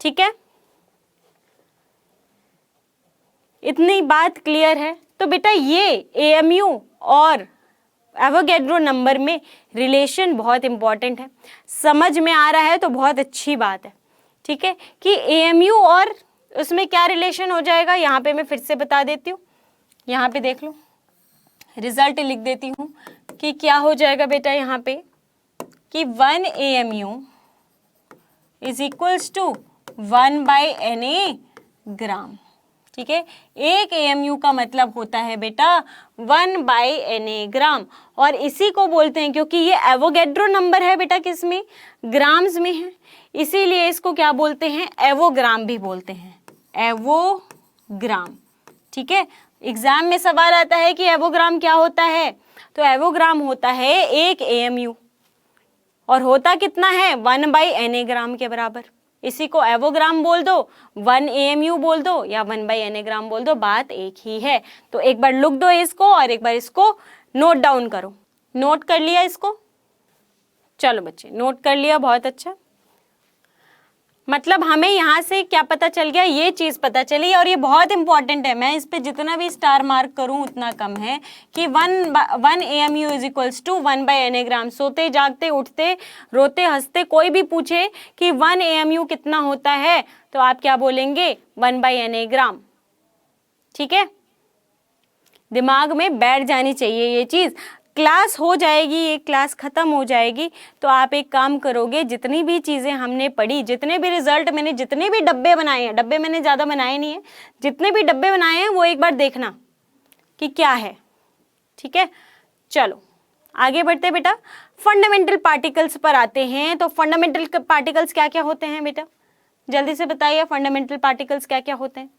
ठीक है, इतनी बात क्लियर है? तो बेटा ये AMU और एवोगैड्रो नंबर में रिलेशन बहुत इंपॉर्टेंट है, समझ में आ रहा है तो बहुत अच्छी बात है। ठीक है, कि AMU और उसमें क्या रिलेशन हो जाएगा, यहाँ पे मैं फिर से बता देती हूँ, यहाँ पे देख लो, रिजल्ट लिख देती हूँ कि क्या हो जाएगा बेटा यहाँ पे, कि 1 AMU is equals to 1/Na gram. ठीक है, एक AMU का मतलब होता है बेटा 1/Na ग्राम, और इसी को बोलते हैं, क्योंकि ये एवोगैड्रो नंबर है बेटा, किस में, ग्राम्स में है, इसीलिए इसको क्या बोलते हैं, एवोग्राम भी बोलते हैं, एवोग्राम। ठीक है, एग्जाम में सवाल आता है कि एवोग्राम क्या होता है, तो एवोग्राम होता है एक AMU, और होता कितना है 1/Na ग्राम के बराबर। इसी को एवोग्राम बोल दो, 1 AMU बोल दो, या 1/Na ग्राम बोल दो, बात एक ही है। तो एक बार लिख दो इसको और एक बार इसको नोट डाउन करो। नोट कर लिया इसको? चलो बच्चे नोट कर लिया, बहुत अच्छा। मतलब हमें यहाँ से क्या पता चल गया, ये चीज़ पता चली, और ये बहुत इंपॉर्टेंट है, मैं इस पे जितना भी स्टार मार्क करूँ उतना कम है, कि 1 AMU is equals to 1/Na gram. सोते जागते उठते रोते हंसते कोई भी पूछे कि 1 AMU कितना होता है, तो आप क्या बोलेंगे 1/Na ग्राम। ठीक है, दिमाग में बैठ जानी चाहिए ये चीज़। क्लास हो जाएगी, ये क्लास ख़त्म हो जाएगी तो आप एक काम करोगे, जितनी भी चीज़ें हमने पढ़ी, जितने भी रिजल्ट मैंने, जितने भी डब्बे बनाए हैं, डब्बे मैंने ज़्यादा बनाए नहीं है, जितने भी डब्बे बनाए हैं वो एक बार देखना कि क्या है। ठीक है, चलो आगे बढ़ते बेटा, फंडामेंटल पार्टिकल्स पर आते हैं। तो फंडामेंटल पार्टिकल्स क्या क्या होते हैं बेटा, जल्दी से बताइए, फंडामेंटल पार्टिकल्स क्या क्या होते हैं?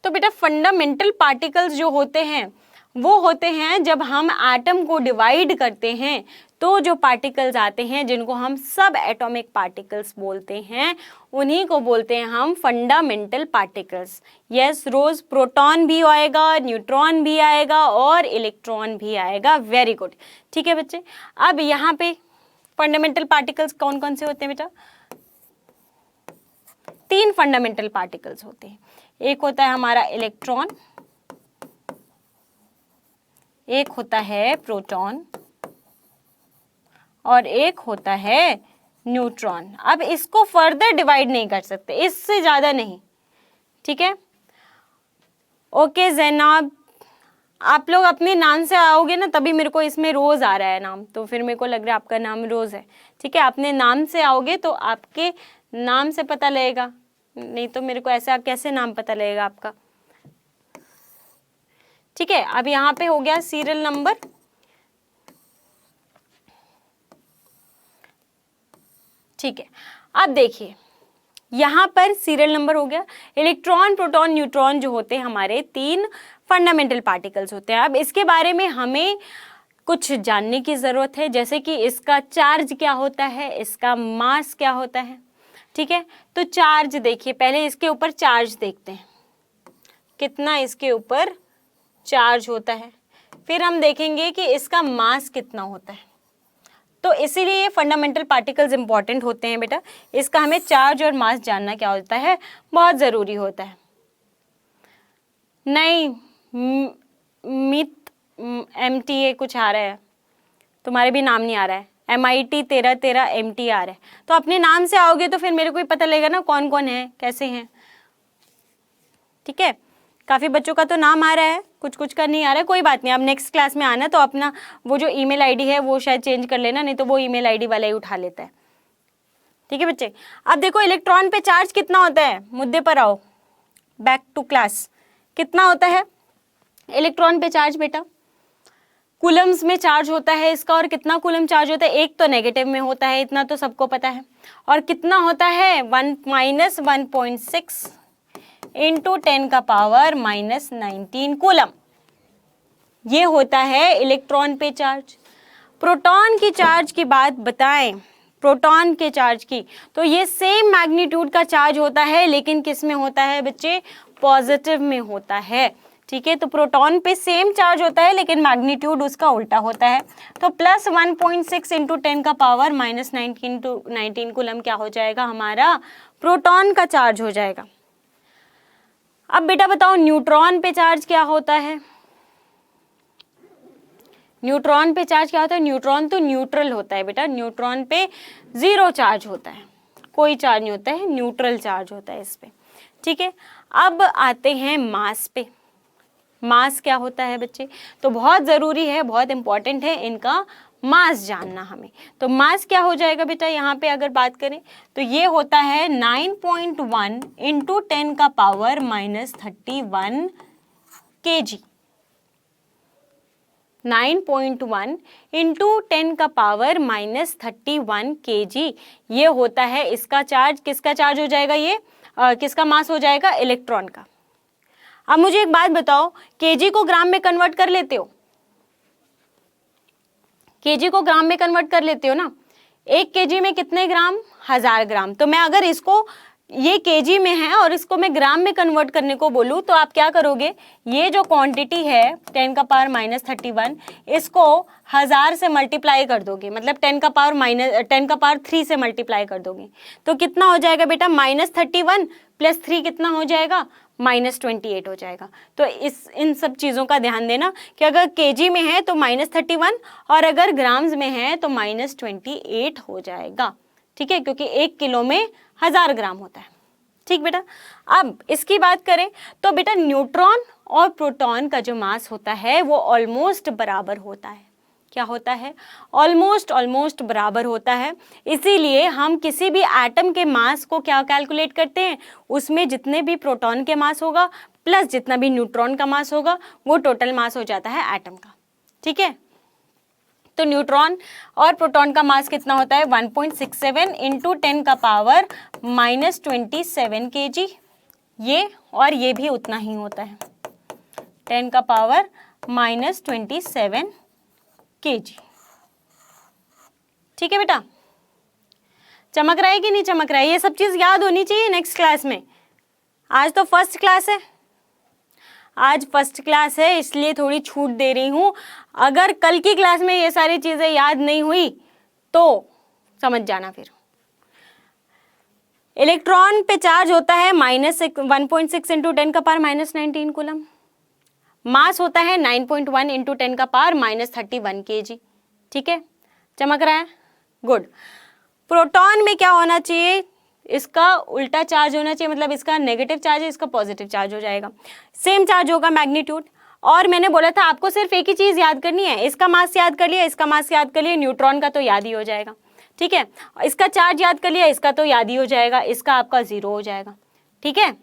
तो बेटा फंडामेंटल पार्टिकल्स जो होते हैं वो होते हैं जब हम एटम को डिवाइड करते हैं तो जो पार्टिकल्स आते हैं, जिनको हम सब एटॉमिक पार्टिकल्स बोलते हैं, उन्हीं को बोलते हैं हम फंडामेंटल पार्टिकल्स। यस रोज, प्रोटॉन भी आएगा, न्यूट्रॉन भी आएगा और इलेक्ट्रॉन भी आएगा। Very good. ठीक है बच्चे, अब यहाँ पे फंडामेंटल पार्टिकल्स कौन कौन से होते हैं बेटा? 3 फंडामेंटल पार्टिकल्स होते हैं। एक होता है हमारा इलेक्ट्रॉन, एक होता है प्रोटॉन और एक होता है न्यूट्रॉन। अब इसको फर्दर डिवाइड नहीं कर सकते, इससे ज्यादा नहीं। ठीक है, ओके जैनब, आप लोग अपने नाम से आओगे ना, तभी मेरे को इसमें रोज आ रहा है नाम, तो फिर मेरे को लग रहा है आपका नाम रोज है। ठीक है, अपने नाम से आओगे तो आपके नाम से पता लगेगा, नहीं तो मेरे को ऐसा कैसे नाम पता लगेगा आपका। ठीक है, अब यहाँ पे हो गया सीरियल नंबर। ठीक है, अब देखिए यहाँ पर सीरियल नंबर हो गया। इलेक्ट्रॉन, प्रोटॉन, न्यूट्रॉन जो होते हैं हमारे 3 फंडामेंटल पार्टिकल्स होते हैं। अब इसके बारे में हमें कुछ जानने की ज़रूरत है, जैसे कि इसका चार्ज क्या होता है, इसका मास क्या होता है। ठीक है, तो चार्ज देखिए, पहले इसके ऊपर चार्ज देखते हैं, कितना इसके ऊपर चार्ज होता है, फिर हम देखेंगे कि इसका मास कितना होता है। तो इसीलिए ये फंडामेंटल पार्टिकल्स इंपॉर्टेंट होते हैं बेटा, इसका हमें चार्ज और मास जानना क्या होता है, बहुत ज़रूरी होता है। नहीं मित MTA कुछ आ रहा है, तुम्हारे भी नाम नहीं आ रहा है, MIT 13 MT आ रहा है, तो अपने नाम से आओगे तो फिर मेरे को ही पता लगेगा ना कौन कौन है, कैसे हैं। ठीक है, काफ़ी बच्चों का तो नाम आ रहा है, कुछ कुछ का नहीं आ रहा है, कोई बात नहीं। अब नेक्स्ट क्लास में आना तो अपना वो जो ईमेल आईडी है वो शायद चेंज कर लेना, नहीं तो वो ईमेल आईडी वाला ही उठा लेता है। ठीक है बच्चे, अब देखो इलेक्ट्रॉन पे चार्ज कितना होता है, मुद्दे पर आओ, बैक टू क्लास। कितना होता है इलेक्ट्रॉन पे चार्ज बेटा? कूलम्स में चार्ज होता है इसका, और कितना कूलम चार्ज होता है, एक तो नेगेटिव में होता है, इतना तो सबको पता है, और कितना होता है 1-1.6 इंटू 10 का पावर -19 कूलम, ये होता है इलेक्ट्रॉन पे चार्ज। प्रोटॉन की चार्ज की बात बताएं, प्रोटॉन के चार्ज की, तो ये सेम मैग्नीट्यूड का चार्ज होता है, लेकिन किस में होता है बच्चे, पॉजिटिव में होता है। ठीक है, तो प्रोटॉन पे सेम चार्ज होता है लेकिन मैग्नीट्यूड उसका उल्टा होता है, तो +1.6 इंटू 10 का पावर -19 कूलम क्या हो जाएगा, हमारा प्रोटॉन का चार्ज हो जाएगा। अब बेटा बताओ न्यूट्रॉन पे चार्ज क्या होता है? न्यूट्रॉन पे चार्ज क्या होता है? न्यूट्रॉन तो न्यूट्रल होता है बेटा, न्यूट्रॉन पे 0 चार्ज होता है, कोई चार्ज नहीं होता है, न्यूट्रल चार्ज होता है इस पे। ठीक है, अब आते हैं मास पे। मास क्या होता है बच्चे? तो बहुत ज़रूरी है, बहुत इंपॉर्टेंट है इनका मास जानना हमें। तो मास क्या हो जाएगा बेटा, यहाँ पे अगर बात करें तो ये होता है 9.1 इंटू 10 का पावर -31 kg। 9.1 इंटू 10 का पावर -31 kg, ये होता है इसका चार्ज। किसका चार्ज हो जाएगा ये, किसका मास हो जाएगा, इलेक्ट्रॉन का। अब मुझे एक बात बताओ, केजी को ग्राम में कन्वर्ट कर लेते हो? केजी को ग्राम में कन्वर्ट कर लेते हो ना? 1 केजी में कितने ग्राम, 1000 ग्राम। तो मैं अगर इसको, ये केजी में है और इसको मैं ग्राम में कन्वर्ट करने को बोलूँ तो आप क्या करोगे, ये जो क्वांटिटी है 10 का पावर -31, इसको 1000 से मल्टीप्लाई कर दोगे, मतलब 10 का पावर 3 से मल्टीप्लाई कर दोगे, तो कितना हो जाएगा बेटा, -31 + 3 कितना हो जाएगा, -28 हो जाएगा। तो इन सब चीज़ों का ध्यान देना कि अगर केजी में है तो -31 और अगर ग्राम्स में है तो -28 हो जाएगा। ठीक है, क्योंकि 1 किलो में 1000 ग्राम होता है। ठीक बेटा, अब इसकी बात करें तो बेटा न्यूट्रॉन और प्रोटॉन का जो मास होता है वो ऑलमोस्ट बराबर होता है। क्या होता है, ऑलमोस्ट बराबर होता है। इसीलिए हम किसी भी एटम के मास को क्या कैलकुलेट करते हैं, उसमें जितने भी प्रोटॉन के मास होगा प्लस जितना भी न्यूट्रॉन का मास होगा वो टोटल मास हो जाता है एटम का। ठीक है, तो न्यूट्रॉन और प्रोटॉन का मास कितना होता है, 1.67 इंटू 10 का पावर -27 kg, ये और ये भी उतना ही होता है, 10 का पावर -27 kg। ठीक है बेटा, चमक रहा है कि नहीं चमक रहा है, ये सब चीज़ याद होनी चाहिए नेक्स्ट क्लास में। आज तो फर्स्ट क्लास है, आज फर्स्ट क्लास है इसलिए थोड़ी छूट दे रही हूँ। अगर कल की क्लास में ये सारी चीज़ें याद नहीं हुई तो समझ जाना। फिर इलेक्ट्रॉन पे चार्ज होता है -1.6 इंटू 10 का पावर -19 कूलम, मास होता है 9.1 इंटू 10 का पावर -31 kg। ठीक है, चमक रहा है, गुड। प्रोटॉन में क्या होना चाहिए, इसका उल्टा चार्ज होना चाहिए, मतलब इसका नेगेटिव चार्ज है, इसका पॉजिटिव चार्ज हो जाएगा, सेम चार्ज होगा मैग्नीट्यूड। और मैंने बोला था आपको सिर्फ एक ही चीज़ याद करनी है, इसका मास याद कर लिया, इसका मास याद कर लिया, न्यूट्रॉन का तो याद ही हो जाएगा, ठीक है। इसका चार्ज याद कर लिया, इसका तो याद ही हो जाएगा, इसका आपका 0 हो जाएगा, ठीक है।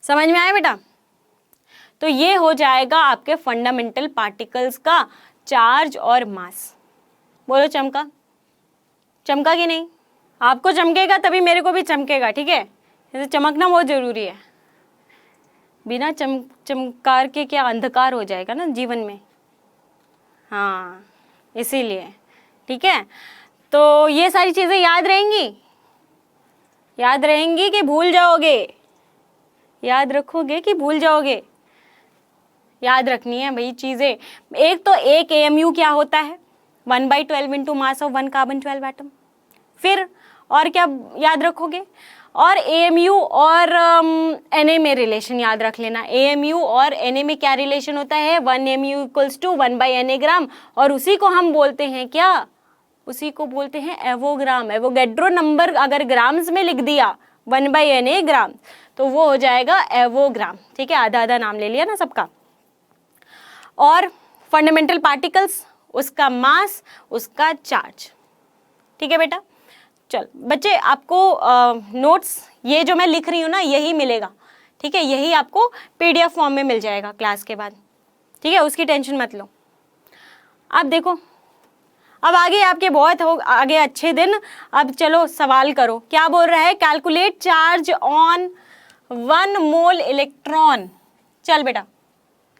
समझ में आया बेटा? तो ये हो जाएगा आपके फंडामेंटल पार्टिकल्स का चार्ज और मास। बोलो चमका? चमका कि नहीं? आपको चमकेगा तभी मेरे को भी चमकेगा, ठीक है। जैसे चमकना बहुत ज़रूरी है, बिना चमकार के क्या अंधकार हो जाएगा ना जीवन में, हाँ इसीलिए, ठीक है। तो ये सारी चीज़ें याद रहेंगी, याद रहेंगी कि भूल जाओगे, याद रखोगे कि भूल जाओगे? याद रखनी है भाई चीज़ें। एक तो एक AMU क्या होता है, 1/12 into mass of 1 carbon 12 atom. फिर और क्या याद रखोगे? और AMU और Na में रिलेशन याद रख लेना। AMU और Na में क्या रिलेशन होता है? 1 AMU इक्वल्स टू 1/Na ग्राम, और उसी को हम बोलते हैं क्या? उसी को बोलते हैं एवोग्राम। एवोगैड्रो नंबर अगर ग्राम्स में लिख दिया 1/Na ग्राम तो वो हो जाएगा एवोग्राम, ठीक है। आधा आधा नाम ले लिया ना सबका। और फंडामेंटल पार्टिकल्स, उसका मास, उसका चार्ज, ठीक है बेटा। चल बच्चे, आपको नोट्स ये जो मैं लिख रही हूँ ना यही मिलेगा, ठीक है। यही आपको PDF फॉर्म में मिल जाएगा क्लास के बाद, ठीक है, उसकी टेंशन मत लो। अब देखो, अब आगे आपके बहुत हो आगे अच्छे दिन। अब चलो सवाल करो, क्या बोल रहा है? Calculate charge on 1 mole electron. चल बेटा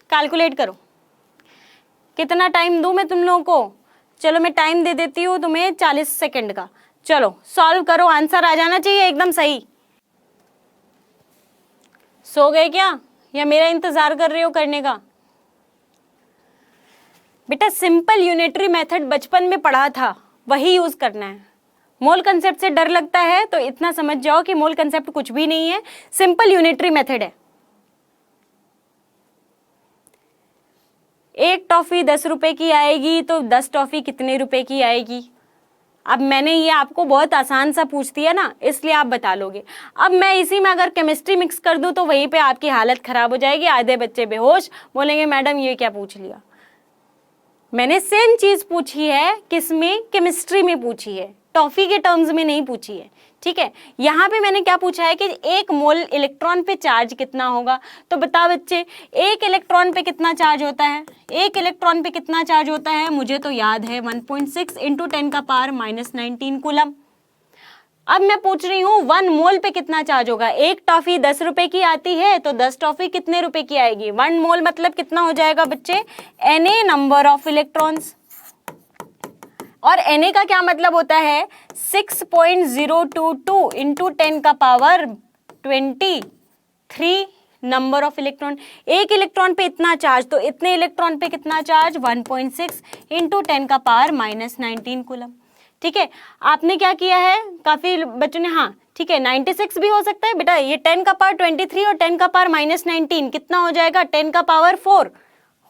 कैलकुलेट करो। कितना टाइम दूं मैं तुम लोगों को? चलो मैं टाइम दे देती हूँ तुम्हें 40 सेकंड का। चलो सॉल्व करो, आंसर आ जाना चाहिए एकदम सही। सो गए क्या, या मेरा इंतजार कर रहे हो करने का? बेटा सिंपल यूनिटरी मेथड बचपन में पढ़ा था, वही यूज करना है। मोल कंसेप्ट से डर लगता है तो इतना समझ जाओ कि मोल कंसेप्ट कुछ भी नहीं है, सिंपल यूनिटरी मेथड है। एक टॉफी 10 रुपए की आएगी तो 10 टॉफी कितने रुपए की आएगी? अब मैंने ये आपको बहुत आसान सा पूछ दिया ना, इसलिए आप बता लोगे। अब मैं इसी में अगर केमिस्ट्री मिक्स कर दूं तो वहीं पे आपकी हालत खराब हो जाएगी, आधे बच्चे बेहोश, बोलेंगे मैडम ये क्या पूछ लिया। मैंने सेम चीज पूछी है, किसमें? केमिस्ट्री में पूछी है, टॉफी के टर्म्स में नहीं पूछी है, ठीक है। यहाँ पे मैंने क्या पूछा है कि 1 मोल इलेक्ट्रॉन पे चार्ज कितना होगा। तो बताओ बच्चे, 1 इलेक्ट्रॉन पे कितना चार्ज होता है? 1 इलेक्ट्रॉन पे कितना चार्ज होता है? मुझे तो याद है 1.6 इंटू 10 का पावर -19 कूलम। अब मैं पूछ रही हूँ 1 मोल पे कितना चार्ज होगा। एक टॉफी 10 रुपए की आती है तो 10 टॉफी कितने रुपए की आएगी? 1 मोल मतलब कितना हो जाएगा बच्चे? Na number of electrons. और Na का क्या मतलब होता है? 6.022 इंटू 10 का पावर 23 नंबर ऑफ इलेक्ट्रॉन। एक इलेक्ट्रॉन पे इतना चार्ज, तो इतने इलेक्ट्रॉन पे कितना चार्ज? 1.6 इंटू 10 का पावर -19 कूलम, ठीक है। आपने क्या किया है, काफी बच्चों ने, हाँ ठीक है 96 भी हो सकता है बेटा। ये 10 का पावर 23 और 10 का पावर -19 कितना हो जाएगा? 10 का पावर 4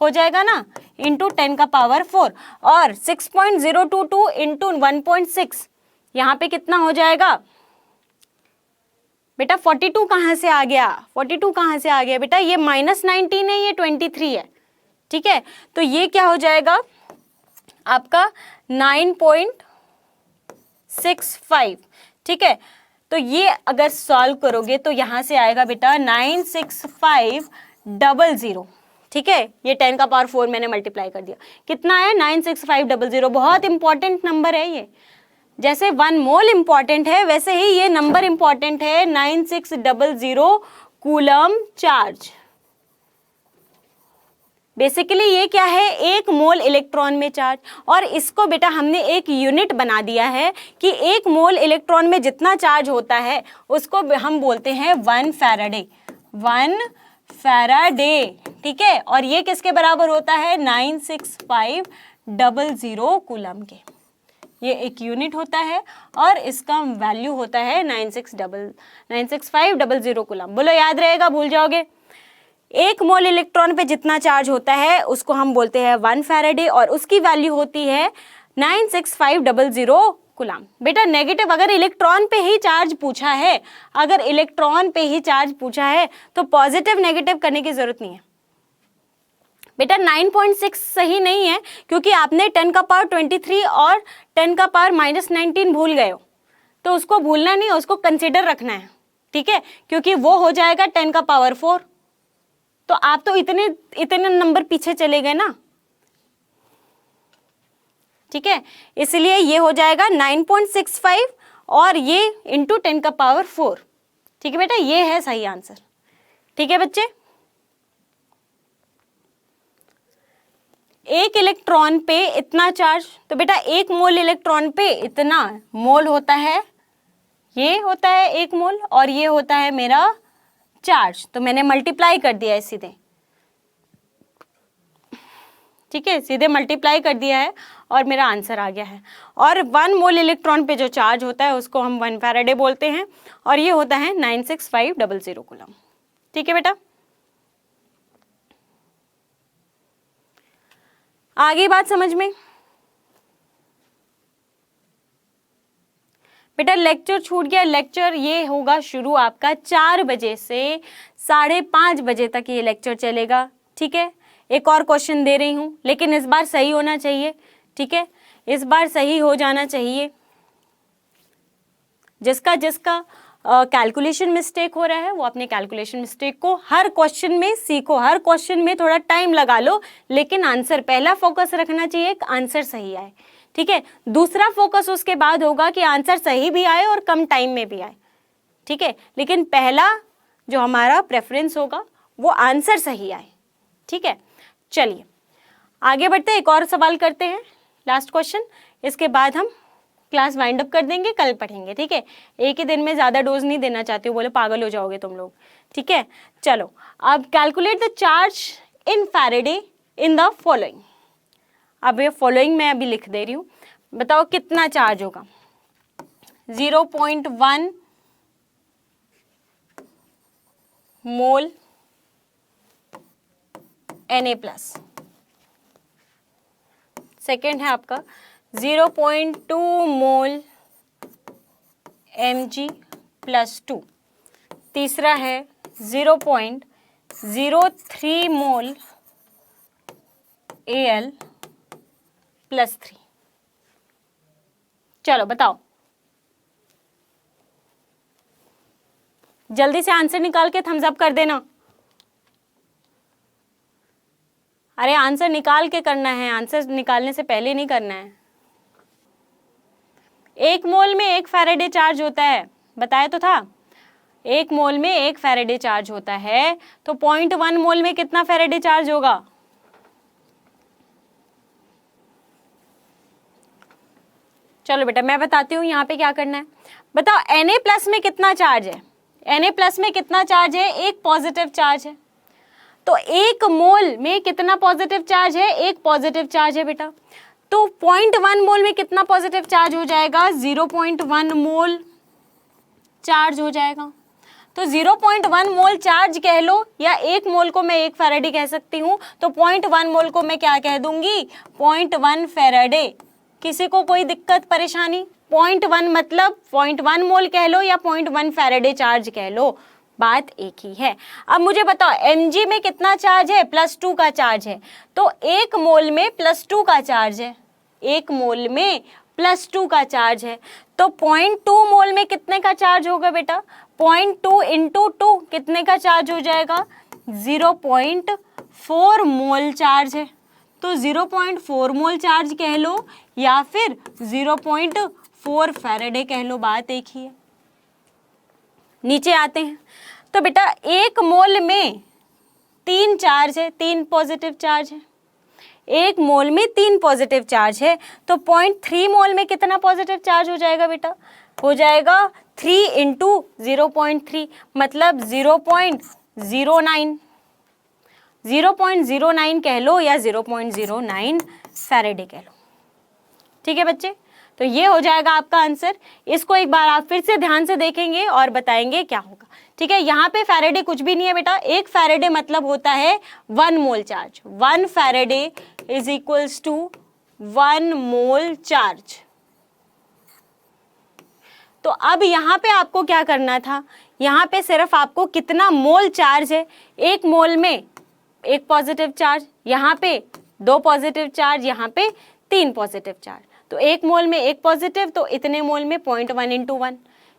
हो जाएगा ना, इंटू 10 का पावर 4। और 6.022 इंटू 1.6 यहाँ पे कितना हो जाएगा बेटा? 42 कहाँ से आ गया? 42 कहाँ से आ गया बेटा? ये -19 है, ये 23 है, ठीक है। तो ये क्या हो जाएगा आपका? 9.65, ठीक है। तो ये अगर सॉल्व करोगे तो यहाँ से आएगा बेटा 96500, ठीक है। ये 10 का पावर 4 मैंने मल्टीप्लाई कर दिया, कितना है? 96500। बहुत इंपॉर्टेंट नंबर है ये। जैसे 1 मोल इंपॉर्टेंट है वैसे ही ये नंबर इंपॉर्टेंट है, 9600 कूलम चार्ज। बेसिकली ये क्या है? 1 मोल इलेक्ट्रॉन में चार्ज। और इसको बेटा हमने एक यूनिट बना दिया है कि 1 मोल इलेक्ट्रॉन में जितना चार्ज होता है उसको हम बोलते हैं 1 फैराडे। 1 फैराडे, ठीक है। और ये किसके बराबर होता है? 96500 कूलम के। ये एक यूनिट होता है और इसका वैल्यू होता है 96500 कूलम। बोलो याद रहेगा, भूल जाओगे? 1 मोल इलेक्ट्रॉन पे जितना चार्ज होता है उसको हम बोलते हैं 1 फैराडे और उसकी वैल्यू होती है 96500 कूलम। बेटा नेगेटिव, अगर इलेक्ट्रॉन पे ही चार्ज पूछा है, अगर इलेक्ट्रॉन पे ही चार्ज पूछा है तो पॉजिटिव नेगेटिव करने की जरूरत नहीं है, बेटा 9.6 सही नहीं है, क्योंकि आपने 10 का पावर 23 और 10 का पावर -19 भूल गए हो, तो उसको भूलना नहीं, उसको कंसिडर रखना है, ठीक है, क्योंकि वो हो जाएगा 10 का पावर 4। तो आप तो इतने नंबर पीछे चले गए ना, ठीक है, इसलिए ये हो जाएगा 9.65 और ये इंटू 10 का पावर 4। ठीक है बेटा, ये है सही आंसर। ठीक है बच्चे, एक इलेक्ट्रॉन पे इतना चार्ज, तो बेटा 1 मोल इलेक्ट्रॉन पे इतना मोल होता है, ये होता है 1 मोल और ये होता है मेरा चार्ज, तो मैंने मल्टीप्लाई कर दिया है सीधे, ठीक है, सीधे मल्टीप्लाई कर दिया है और मेरा आंसर आ गया है। और 1 मोल इलेक्ट्रॉन पे जो चार्ज होता है उसको हम 1 फैराडे बोलते हैं और ये होता है 96500 कूलम। ठीक है बेटा, आगे बात समझ में? बेटा लेक्चर छूट गया, लेक्चर ये होगा शुरू आपका 4 बजे से 5:30 बजे तक ये लेक्चर चलेगा। ठीक है, एक और क्वेश्चन दे रही हूँ, लेकिन इस बार सही होना चाहिए। ठीक है, इस बार सही हो जाना चाहिए। जिसका कैलकुलेशन मिस्टेक हो रहा है वो अपने कैलकुलेशन मिस्टेक को हर क्वेश्चन में सीखो, हर क्वेश्चन में थोड़ा टाइम लगा लो, लेकिन आंसर पहला फोकस रखना चाहिए, आंसर सही आए। ठीक है, दूसरा फोकस उसके बाद होगा कि आंसर सही भी आए और कम टाइम में भी आए। ठीक है, लेकिन पहला जो हमारा प्रेफरेंस होगा वो आंसर सही आए। ठीक है, चलिए आगे बढ़ते, एक और सवाल करते हैं, लास्ट क्वेश्चन, इसके बाद हम क्लास वाइंड अप कर देंगे, कल पढ़ेंगे। ठीक है, एक ही दिन में ज़्यादा डोज नहीं देना चाहती हूँ, बोले पागल हो जाओगे तुम लोग। ठीक है, चलो अब calculate the charge in Faraday in the following. अब ये फॉलोइंग मैं अभी लिख दे रही हूँ, बताओ कितना चार्ज होगा। 0.1 मोल Na+, सेकेंड है आपका 0.2 मोल Mg+2, तीसरा है 0.03 मोल Al+3। चलो बताओ, जल्दी से आंसर निकाल के थम्स अप कर देना। अरे आंसर निकाल के करना है, आंसर निकालने से पहले नहीं करना है। 1 मोल में 1 फैराडे चार्ज होता है, बताया तो था, 1 मोल में 1 फैराडे चार्ज होता है, तो 0.1 मोल में कितना फैराडे चार्ज होगा? चलो बेटा मैं बताती हूँ यहाँ पे क्या करना है। बताओ Na+ में कितना चार्ज है? Na+ में कितना चार्ज है? एक पॉजिटिव चार्ज है, तो 1 मोल में कितना पॉजिटिव चार्ज है? एक पॉजिटिव चार्ज है बेटा, तो 0.1 मोल में कितना पॉजिटिव चार्ज हो जाएगा? 0.1 मोल चार्ज हो जाएगा। तो 0.1 मोल चार्ज कह लो, या 1 मोल को मैं 1 फैराडे कह सकती हूँ, तो 0.1 मोल को मैं क्या कह दूंगी? 0.1 फैराडे। किसी को कोई दिक्कत परेशानी? 0.1 मतलब 0.1 मोल कह लो या 0.1 फैराडे चार्ज कह लो, बात एक ही है। अब मुझे बताओ Mg में कितना चार्ज है? +2 का चार्ज है, तो 1 मोल में +2 का चार्ज है, 1 मोल में +2 का चार्ज है, तो 0.2 मोल में कितने का चार्ज होगा बेटा? 0.2 इंटू 2 कितने का चार्ज हो जाएगा? 0.4 मोल चार्ज है, तो 0.4 मोल चार्ज कह लो या फिर 0.4 फैराडे कह लो, बात एक ही है। नीचे आते हैं, तो बेटा 1 मोल में 3 चार्ज है, 3 पॉजिटिव चार्ज है, 1 मोल में 3 पॉजिटिव चार्ज है, तो 0.3 मोल में कितना पॉजिटिव चार्ज हो जाएगा बेटा? हो जाएगा 3 इंटू 0.3 मतलब 0.09, 0.09 कह लो या 0.09 फैराडे कह लो। ठीक है बच्चे, तो ये हो जाएगा आपका आंसर। इसको एक बार आप फिर से ध्यान से देखेंगे और बताएंगे क्या होगा। ठीक है, यहाँ पे फैराडे कुछ भी नहीं है बेटा, 1 फैराडे मतलब होता है 1 mole charge, 1 Faraday is equals to 1 mole charge. तो अब यहाँ पे आपको क्या करना था? यहाँ पे सिर्फ आपको कितना मोल चार्ज है, 1 मोल में एक पॉजिटिव चार्ज, यहाँ पे 2 पॉजिटिव चार्ज, यहाँ पे 3 पॉजिटिव चार्ज। तो 1 मोल में 1 पॉजिटिव, तो इतने मोल में 0.1 इंटू 1,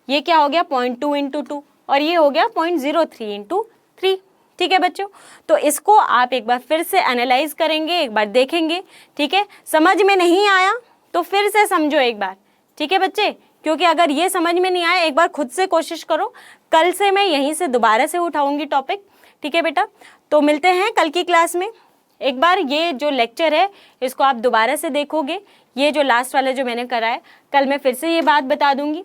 ये क्या हो गया 0.2 इंटू 2, और ये हो गया 0.03 इंटू 3। ठीक है बच्चों, तो इसको आप एक बार फिर से एनालाइज करेंगे, एक बार देखेंगे। ठीक है, समझ में नहीं आया तो फिर से समझो एक बार। ठीक है बच्चे, क्योंकि अगर ये समझ में नहीं आया एक बार खुद से कोशिश करो। कल से मैं यहीं से दोबारा से उठाऊंगी टॉपिक। ठीक है बेटा, तो मिलते हैं कल की क्लास में। एक बार ये जो लेक्चर है इसको आप दोबारा से देखोगे, ये जो लास्ट वाला जो मैंने करा है, कल मैं फिर से ये बात बता दूंगी।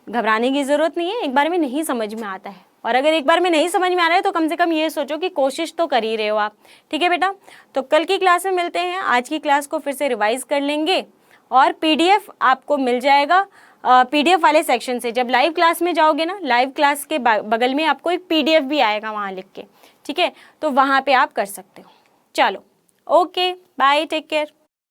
घबराने की ज़रूरत नहीं है, एक बार में नहीं समझ में आता है, और अगर एक बार में नहीं समझ में आ रहा है तो कम से कम ये सोचो कि कोशिश तो कर ही रहे हो आप। ठीक है बेटा, तो कल की क्लास में मिलते हैं। आज की क्लास को फिर से रिवाइज कर लेंगे और PDF आपको मिल जाएगा PDF वाले सेक्शन से। जब लाइव क्लास में जाओगे ना, लाइव क्लास के बगल में आपको एक PDF भी आएगा वहाँ लिख के। ठीक है, तो वहाँ पे आप कर सकते हो। चलो, ओके, बाय, टेक केयर।